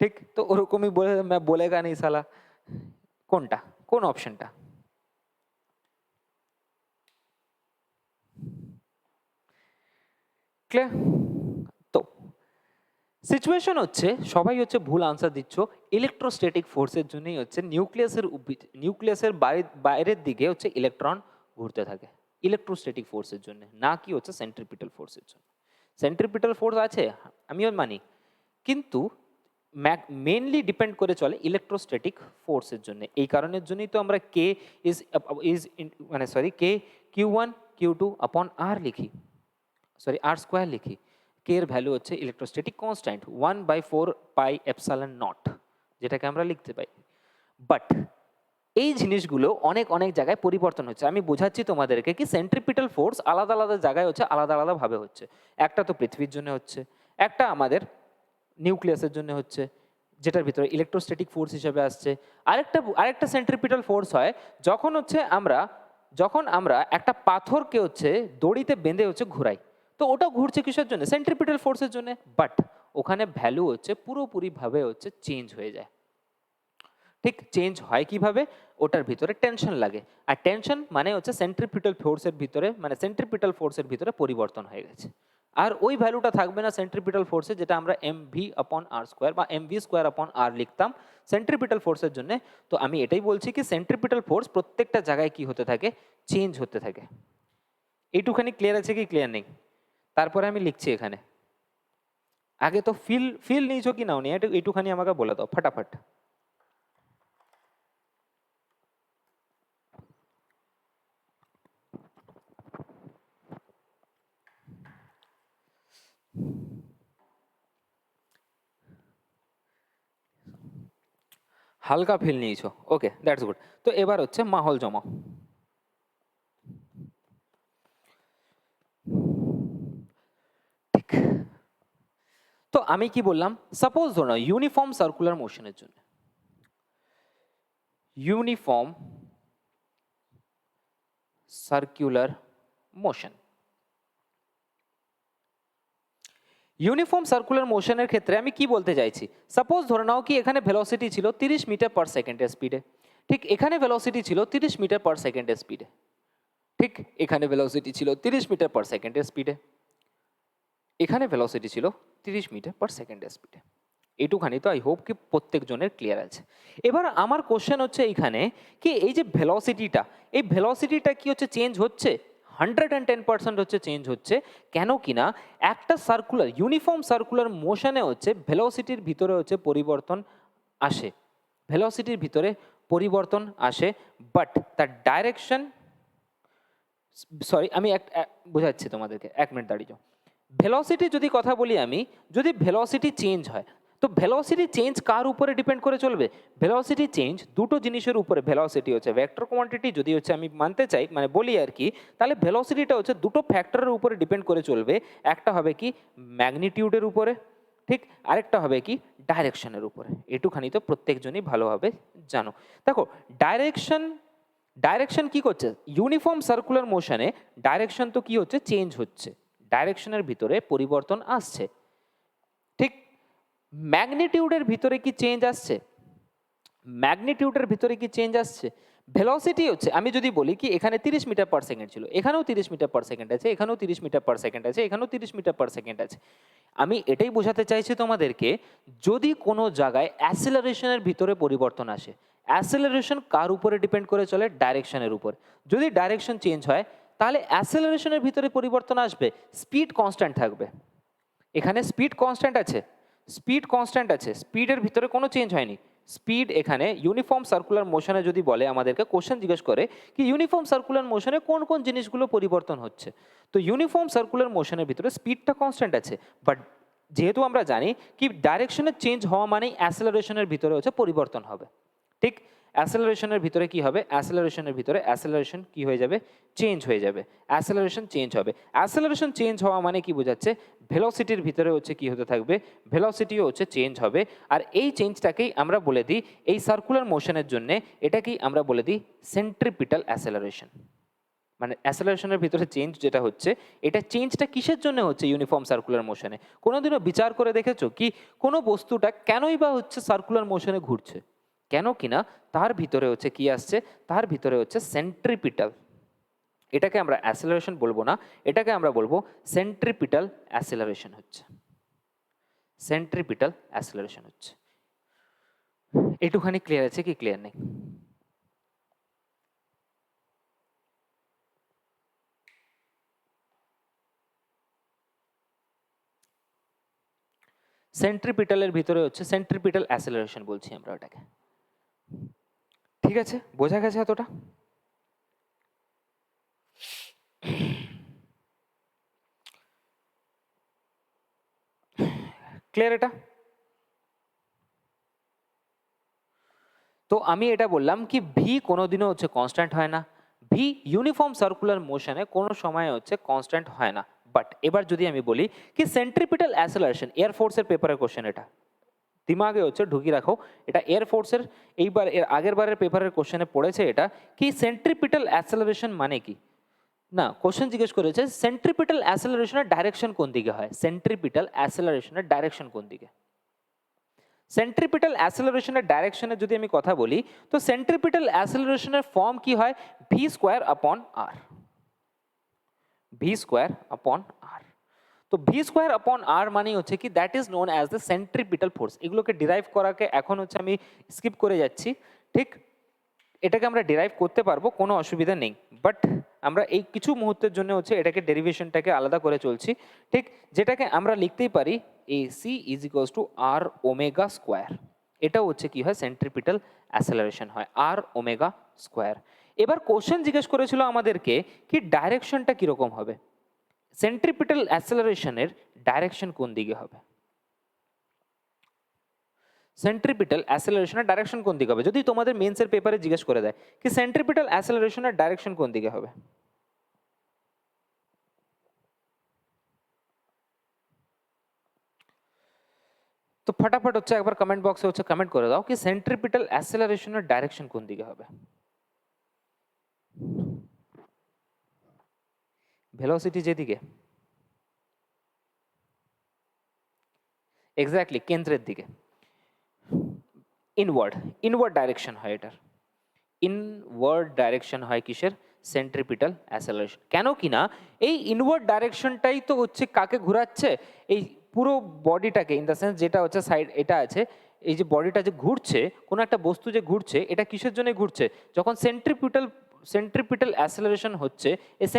ঠিক, তো ওরকমই বলে मैं बोलेगा नहीं साला। কোনটা, কোন অপশনটা? ক্লিয়ার? তো সিচুয়েশন হচ্ছে সবাই হচ্ছে ভুল আনসার দিচ্ছ। ইলেকট্রোস্ট্যাটিক ফোর্সের জন্যই হচ্ছে নিউক্লিয়াসের বাইরের দিকে হচ্ছে ইলেকট্রন ঘুরতে থাকে, ইলেকট্রোস্ট্যাটিক ফোর্সের জন্য, না কি হচ্ছে সেন্ট্রিপিটাল ফোর্সের জন্য। সেন্ট্রিপিটাল ফোর্স আছে, আমিও মানি, কিন্তু মেনলি ডিপেন্ড করে চলে ইলেকট্রোস্ট্যাটিক ফোর্সের জন্য। এই কারণের জন্যই তো আমরা কে কে Q1 Q2 আপন আর লিখি, আর স্কোয়ার লিখি। কে এর ভ্যালু হচ্ছে ইলেকট্রোস্ট্যাটিক কনস্ট্যান্ট 1/4πε0, যেটাকে আমরা লিখতে পাই। বাট এই জিনিসগুলো অনেক অনেক জায়গায় পরিবর্তন হচ্ছে। আমি বোঝাচ্ছি তোমাদেরকে কি সেন্ট্রিপিটাল ফোর্স আলাদা আলাদা জায়গায় হচ্ছে আলাদা আলাদা ভাবে হচ্ছে। একটা তো পৃথিবীর জন্য হচ্ছে, একটা আমাদের নিউক্লিয়াসের জন্য হচ্ছে, যেটার ভিতরে ইলেকট্রোস্ট্যাটিক ফোর্স হিসেবে আসছে। আরেকটা সেন্ট্রিপিটাল ফোর্স হয় যখন আমরা একটা পাথরকে হচ্ছে দড়িতে বেঁধে হচ্ছে ঘুরাই, তো ওটা ঘুরছে কিসের জন্য? সেন্ট্রিপিটাল ফোর্সের জন্য। বাট ওখানে ভ্যালু হচ্ছে পুরোপুরিভাবে হচ্ছে চেঞ্জ হয়ে যায়। ঠিক, চেঞ্জ হয় কিভাবে? ওটার ভিতরে টেনশন লাগে, আর টেনশন মানে হচ্ছে সেন্ট্রিপিটাল ফোর্সের ভিতরে পরিবর্তন হয়ে গেছে। আর ওই ভ্যালুটা থাকবে না সেন্ট্রিপিটাল ফোর্সে, যেটা আমরা mv/r² বা mv²/r লিখতাম সেন্ট্রিপিটাল ফোর্সের জন্য। তো আমি এটাই বলছি কি সেন্ট্রিপিটাল ফোর্স প্রত্যেকটা জায়গায় কি হতে থাকে? চেঞ্জ হতে থাকে। এইটুখানি ক্লিয়ার আছে কি ক্লিয়ার নেই? তারপরে আমি লিখছি এখানে। আগে তো ফিল নিয়েছো কি নাও নি, এইটুখানি আমাকে বলে দাও ফটাফট। হালকা ফিল নিয়েছো, ওকে, দ্যাটস গুড। তো এবার হচ্ছে মাহল জমা। ঠিক, তো আমি কি বললাম? সাপোজ ধরো ইউনিফর্ম সার্কুলার মোশনের জন্য, uniform circular motion, uniform circular মোশনের ক্ষেত্রে আমি কি বলতে চাইছি? সাপোজ ধরে নাও কি এখানে ভেলোসিটি ছিল 30 মিটার পার সেকেন্ডের স্পিডে। ঠিক, এখানে ভেলোসিটি ছিল 30 মিটার পার সেকেন্ডের স্পিডে। ঠিক, এখানে ভেলোসিটি ছিল 30 মিটার পার সেকেন্ডের স্পিডে, এখানে ভেলোসিটি ছিল 30 মিটার পার সেকেন্ডের স্পিডে। এইটুখানি তো আই হোপ কি প্রত্যেক জনের ক্লিয়ার আছে। এবার আমার কোশ্চেন হচ্ছে এইখানে কি এই যে ভেলোসিটিটা কি হচ্ছে চেঞ্জ হচ্ছে? 110% হচ্ছে চেঞ্জ হচ্ছে। কেন কিনা একটা ইউনিফর্ম সার্কুলার মোশনে হচ্ছে ভেলোসিটির ভিতরে হচ্ছে পরিবর্তন আসে, ভেলোসিটির ভিতরে পরিবর্তন আসে, বাট তার ডাইরেকশন, আমি বোঝাচ্ছি তোমাদেরকে, 1 মিনিট দাঁড়িয়ে যাও। ভেলোসিটি যদি কথা বলি আমি, যদি ভেলোসিটি চেঞ্জ হয়, তো ভেলোসিটি চেঞ্জ কার উপরে ডিপেন্ড করে চলবে? ভেলোসিটি চেঞ্জ দুটো জিনিসের উপরে। ভেলোসিটি হচ্ছে ভেক্টর কোয়ান্টিটি, যদি হচ্ছে আমি মানতে চাই মানে বলি আর কি, তাহলে ভেলোসিটিটা হচ্ছে দুটো ফ্যাক্টরের উপরে ডিপেন্ড করে চলবে। একটা হবে কি ম্যাগনিটিউডের উপরে, ঠিক, আরেকটা হবে কি ডাইরেকশনের উপরে। এটুখানি তো প্রত্যেকজনই ভালোভাবে জানো। দেখো ডাইরেকশন কি করছে? ইউনিফর্ম সার্কুলার মোশনে ডাইরেকশন তো কি হচ্ছে? চেঞ্জ হচ্ছে, ডাইরেকশনের ভিতরে পরিবর্তন আসছে, ঠিক। ম্যাগনিটিউডের ভিতরে কি চেঞ্জ আসছে? ম্যাগনিটিউডের ভিতরে কি চেঞ্জ আসছে? ভেলোসিটি হচ্ছে, আমি যদি বলি কি এখানে 30 মিটার পার সেকেন্ড ছিল, এখানেও 30 মিটার পার সেকেন্ড আছে, এখানেও 30 মিটার পার সেকেন্ড আছে, এখানেও 30 মিটার পার সেকেন্ড আছে। আমি এটাই বোঝাতে চাইছি তোমাদেরকে, যদি কোনো জায়গায় অ্যাসেলারেশনের ভিতরে পরিবর্তন আসে, অ্যাসেলারেশন কার উপরে ডিপেন্ড করে চলে? ডাইরেকশনের উপর। যদি ডাইরেকশন চেঞ্জ হয় তাহলে অ্যাসেলারেশনের ভিতরে পরিবর্তন আসবে, স্পিড কনস্ট্যান্ট থাকবে। এখানে স্পিড কনস্ট্যান্ট আছে, স্পিডের ভিতরে কোনো চেঞ্জ হয়নি। স্পিড এখানে ইউনিফর্ম সার্কুলার মোশনে যদি বলে, আমাদেরকে কোশ্চেন জিজ্ঞেস করে কি ইউনিফর্ম সার্কুলার মোশনে কোন কোন জিনিসগুলো পরিবর্তন হচ্ছে, তো ইউনিফর্ম সার্কুলার মোশনের ভিতরে স্পিডটা কনস্ট্যান্ট আছে। বাট যেহেতু আমরা জানি কি ডাইরেকশনের চেঞ্জ হওয়া মানেই অ্যাসেলারেশনের ভিতরে হচ্ছে পরিবর্তন হবে, ঠিক। অ্যাসেলারেশনের ভিতরে কি হবে? অ্যাসেলারেশনের ভিতরে অ্যাসেলারেশন কি হয়ে যাবে? চেঞ্জ হয়ে যাবে, অ্যাসেলারেশন চেঞ্জ হবে। অ্যাসেলারেশন চেঞ্জ হওয়া মানে কি বোঝাচ্ছে? ভেলোসিটির ভিতরে হচ্ছে কি হতে থাকবে? ভেলোসিটিও হচ্ছে চেঞ্জ হবে। আর এই চেঞ্জটাকেই আমরা বলে দিই, এই সার্কুলার মোশনের জন্য এটাকেই আমরা বলে দিই সেন্ট্রিপিটাল অ্যাসেলারেশন। মানে অ্যাসেলারেশনের ভিতরে চেঞ্জ যেটা হচ্ছে, এটা চেঞ্জটা কিসের জন্য হচ্ছে? ইউনিফর্ম সার্কুলার মোশনে। কোনোদিনও বিচার করে দেখেছো কি কোনো বস্তুটা কেনই বা হচ্ছে সার্কুলার মোশনে ঘুরছে? কেন কিনা তার ভিতরে হচ্ছে কি আসছে? তার ভিতরে হচ্ছে সেন্ট্রিপিটাল। এটাকে আমরা অ্যাসেলারেশন বলবো না, এটাকে আমরা বলবো সেন্ট্রিপিটাল অ্যাসেলারেশন হচ্ছে, সেন্ট্রিপিটাল অ্যাসেলারেশন হচ্ছে। এটুখানি ক্লিয়ার আছে কি ক্লিয়ার নেই? সেন্ট্রিপিটালের ভিতরে হচ্ছে সেন্ট্রিপিটাল অ্যাসেলারেশন বলছি আমরা ওটাকে, ঠিক আছে? বোঝা গেছে এতটা? ক্লিয়ার এটা? তো আমি এটা বললাম কি ভি কোনোদিনও হচ্ছে কনস্ট্যান্ট হয় না, ভি ইউনিফর্ম সার্কুলার মোশনে কোনো সময় হচ্ছে কনস্ট্যান্ট হয় না। বাট এবার যদি আমি বলি কি সেন্ট্রিপিটাল অ্যাসেলারেশন, এয়ারফোর্সের পেপারের কোশ্চেন, এটা দিমাগে হচ্ছে ঢুকিয়ে রাখো, এটা এয়ারফোর্সের এইবার এর আগের বারের পেপারের কোশ্চেনে পড়েছে এটা, কি সেন্ট্রিপিটাল অ্যাসেলারেশন মানে কি? না, কোশ্চেন জিজ্ঞেস করেছে সেন্ট্রিপিটাল অ্যাসেলারেশনের ডাইরেকশন কোন দিকে হয়? সেন্ট্রিপিটাল অ্যাসেলারেশনের ডাইরেকশন কোন দিকে? সেন্ট্রিপিটাল অ্যাসেলারেশনের ডাইরেকশনের যদি আমি কথা বলি, তো সেন্ট্রিপিটাল অ্যাসেলারেশনের ফর্ম কি হয়? ভি স্কোয়ার আপন আর, ভি স্কোয়ার আপন আর। তো ভি স্কোয়ার আপন আর মানে হচ্ছে কি that is known as the centripetal force. এগুলোকে ডিরাইভ করাকে এখন হচ্ছে আমি স্কিপ করে যাচ্ছি, ঠিক। এটাকে আমরা ডিরাইভ করতে পারবো, কোনো অসুবিধা নেই, বাট আমরা এই কিছু মুহূর্তের জন্য হচ্ছে এটাকে ডেরিভেশনটাকে আলাদা করে চলছি, ঠিক। যেটাকে আমরা লিখতেই পারি AC is equals to r omega square. এটাও হচ্ছে কি হয়? সেন্ট্রিপিটাল অ্যাসেলারেশন হয় আর ওমেগা স্কোয়ার। এবার কোশ্চেন জিজ্ঞেস করেছিল আমাদেরকে কি ডাইরেকশনটা কিরকম হবে? সেন্ট্রিপিটাল অ্যাসেলারেশনের ডাইরেকশন কোন দিকে হবে? সেন্ট্রিপিটাল অ্যাসেলারেশনের ডাইরেকশন কোন দিকে হবে? যদি তোমাদের মেন্সের পেপারে জিজ্ঞেস করে দেয় কি সেন্ট্রিপিটাল অ্যাসেলারেশনের ডাইরেকশন কোন দিকে হবে, তো ফটাফট হচ্ছে একবার কমেন্ট বক্সে হচ্ছে কমেন্ট করে দাও কি সেন্ট্রিপিটাল অ্যাসেলারেশনের ডাইরেকশন কোন দিকে হবে? ভেলোসিটি যেদিকে, এক্স্যাক্টলি কেন্দ্রের দিকে, ইনওয়ার্ড ডাইরেকশন হয় এটার, ইনওয়ার্ড ডাইরেকশন হয় কিসের? সেন্ট্রিপিটাল অ্যাসেলারেশন। কেন কিনা এই ইনওয়ার্ড ডাইরেকশনটাই তো হচ্ছে কাকে ঘোরাচ্ছে? এই পুরো বডিটাকে, ইন দ্য সেন্স যেটা হচ্ছে সাইড এটা আছে, এই যে বডিটা যে ঘুরছে, কোনো একটা বস্তু যে ঘুরছে, এটা কিসের জন্য ঘুরছে? যখন সেন্ট্রিপিটাল অ্যাসেলারেশন হচ্ছে, এই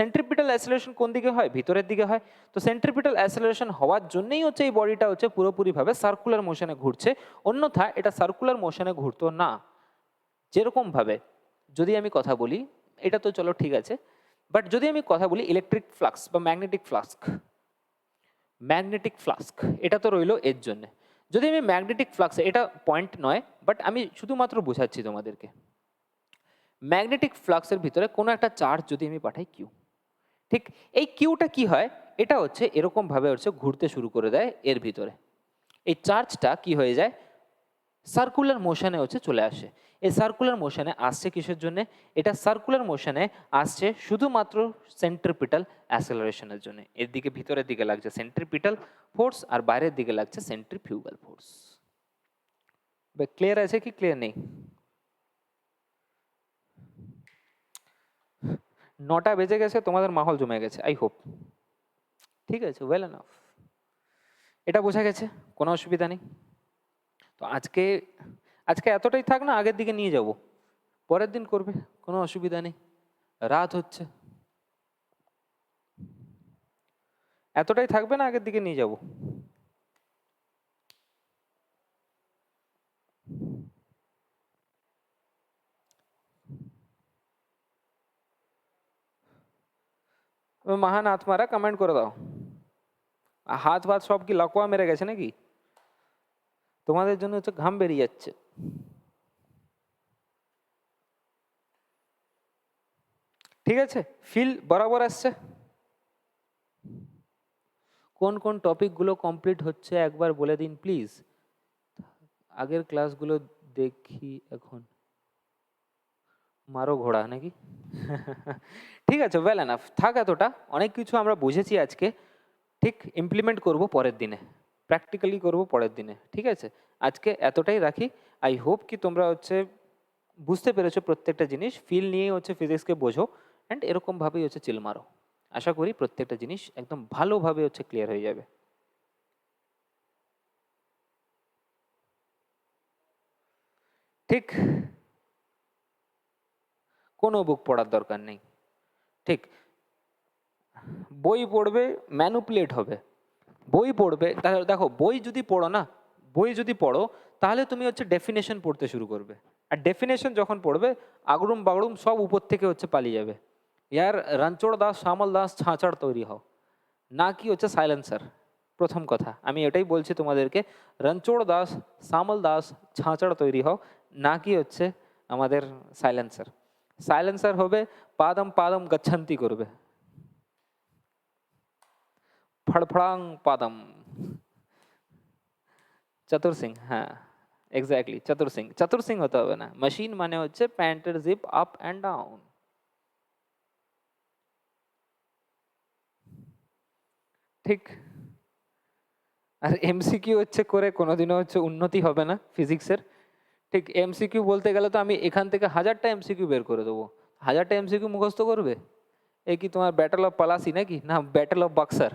সেন্ট্রিপিটাল অ্যাসেলারেশন কোন দিকে হয়? ভিতরের দিকে হয়। তো সেন্ট্রিপিটাল অ্যাসেলারেশন হওয়ার জন্যই হচ্ছে এই বডিটা হচ্ছে পুরোপুরিভাবে সার্কুলার মোশনে ঘুরছে, অন্যথা এটা সার্কুলার মোশনে ঘুরতো না। যেরকমভাবে যদি আমি কথা বলি, এটা তো চলো ঠিক আছে, বাট যদি আমি কথা বলি ইলেকট্রিক ফ্লাক্স বা ম্যাগনেটিক ফ্লাস্ক, এটা তো রইলো এর জন্যে। যদি আমি ম্যাগনেটিক ফ্লাক্স, এটা পয়েন্ট নয় বাট আমি শুধুমাত্র বোঝাচ্ছি তোমাদেরকে, ম্যাগনেটিক ফ্লাক্সের ভিতরে কোনো একটা চার্জ যদি আমি পাঠাই কিউ, ঠিক এই কিউটা কি হয়, এটা হচ্ছে এরকম ভাবে হচ্ছে ঘুরতে শুরু করে দেয় এর ভিতরে, এই চার্জটা কি হয়ে যায় সার্কুলার মোশনে হচ্ছে চলে আসে। এই সার্কুলার মোশনে আসছে কিসের জন্য, এটা সার্কুলার মোশনে আসছে শুধুমাত্র সেন্ট্রিপিটাল অ্যাসেলারেশনের জন্য। এর দিকে ভিতরের দিকে লাগছে সেন্ট্রিপিটাল ফোর্স আর বাইরের দিকে লাগছে সেন্ট্রিফিউগাল ফোর্স। ক্লিয়ার আছে কি ক্লিয়ার নেই? 9টা বেজে গেছে, তোমাদের মাহল জমে গেছে আই হোপ। ঠিক আছে, ওয়েল এনাফ, এটা বোঝা গেছে, কোনো অসুবিধা নেই। তো আজকে এতটাই থাক না, আগের দিকে নিয়ে যাব, পরের দিন করবে, কোনো অসুবিধা নেই, রাত হচ্ছে, এতটাই থাকবে না, আগের দিকে নিয়ে যাব। মহান আত্মারা কমেন্ট করে দাও, হাত ভাত সব কি লকোয়া মেরে গেছে নাকি? তোমাদের জন্য হচ্ছে ঘাম বেরিয়ে যাচ্ছে। ঠিক আছে, ফিল বরাবর আসছে? কোন কোন টপিকগুলো কমপ্লিট হচ্ছে একবার বলে দিন প্লিজ, আগের ক্লাসগুলো দেখি এখন। মারো ঘোড়া নাকি? ঠিক আছে, ওয়েল এনাফ, থাক এতটা, অনেক কিছু আমরা বুঝেছি আজকে, ঠিক ইমপ্লিমেন্ট করব পরের দিনে, প্র্যাকটিক্যালি করব পরের দিনে। ঠিক আছে, আজকে এতটাই রাখি। আই হোপ কি তোমরা হচ্ছে বুঝতে পেরেছো প্রত্যেকটা জিনিস, ফিল নিয়ে হচ্ছে ফিজিক্সকে বোঝো অ্যান্ড এরকমভাবেই হচ্ছে চিল মারো। আশা করি প্রত্যেকটা জিনিস একদম ভালোভাবে হচ্ছে ক্লিয়ার হয়ে যাবে। ঠিক, কোনো বুক পড়ার দরকার নেই। ঠিক, বই পড়বে, ম্যানুপুলেট হবে, বই পড়বে, তাহলে দেখো বই যদি পড়ো না, বই যদি পড়ো তাহলে তুমি হচ্ছে ডেফিনেশন পড়তে শুরু করবে, আর ডেফিনেশন যখন পড়বে আগড়ুম বাগড়ুম সব উপর থেকে হচ্ছে পালিয়ে যাবে। ইয়ার রণছোড় দাস শ্যামল দাস ছাঁচড় তৈরি হও, না কি হচ্ছে সাইলেন্সার। প্রথম কথা আমি এটাই বলছি তোমাদেরকে, রণছোড় দাস শ্যামল দাস ছাঁচড় তৈরি হও, না কি হচ্ছে আমাদের সাইলেন্সার। সাইলেন্সার হবে পাদম পাদম গচ্ছন্তি করবে, ফড়ফড়াং পাদম। চতুর সিং, হ্যাঁ এক্স্যাক্টলি চতুর সিং, চতুর সিং হতে হবে না, মেশিন মানে হচ্ছে প্যান্টের জিপ আপ অ্যান্ড ডাউন। ঠিক, আর এমসিকিউ হচ্ছে করে কোনোদিনও হচ্ছে উন্নতি হবে না ফিজিক্সের। ঠিক, এমসিকিউ বলতে গেলে তো আমি এখান থেকে 1000টা এমসিকিউ বের করে দেবো, 1000টা এমসিকিউ মুখস্থ করবে? এ কি তোমার ব্যাটেল অফ পলাশি নাকি, না ব্যাটেল অফ বক্সার,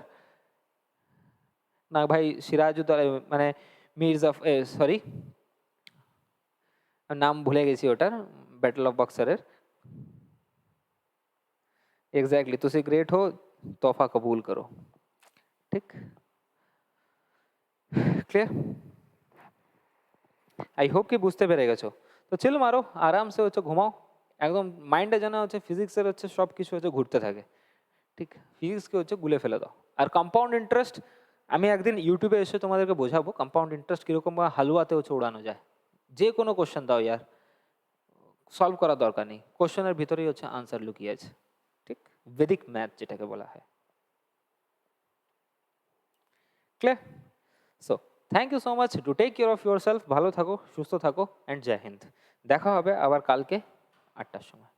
না ভাই সিরাজউদ্দৌলা মানে মির্জা, সরি নাম ভুলে গেছি ওটার, ব্যাটেল অফ বক্সারের। एग्जैक्टली तुसी ग्रेट हो, तोहफा कबूल करो। ठीक, ক্লিয়ার? আই হোপ কি বুঝতে পেরে গেছো। তো চিল মারো, আরামসে হচ্ছে ঘুমাও, একদম মাইন্ডে যেন হচ্ছে ফিজিক্সের হচ্ছে সব কিছু হচ্ছে ঘুরতে থাকে। ঠিক, ফিজিক্সকে হচ্ছে গুলে ফেলে দাও। আর কম্পাউন্ড ইন্টারেস্ট আমি একদিন ইউটিউবে এসে তোমাদেরকে বোঝাবো কম্পাউন্ড ইন্টারেস্ট কীরকম হালুয়াতে হচ্ছে উড়ানো যায়। যে কোনো কোশ্চেন দাও ইয়ার, সলভ করার দরকার নেই, কোশ্চেনের ভিতরেই হচ্ছে আনসার লুকিয়ে আছে। ঠিক, বেদিক ম্যাথ যেটাকে বলা হয়। Clear? So thank you so much, to take care of your self, ভালো থাকো, সুস্থ থাকো অ্যান্ড জয় হিন্দ। দেখা হবে আবার কালকে 8টার সময়।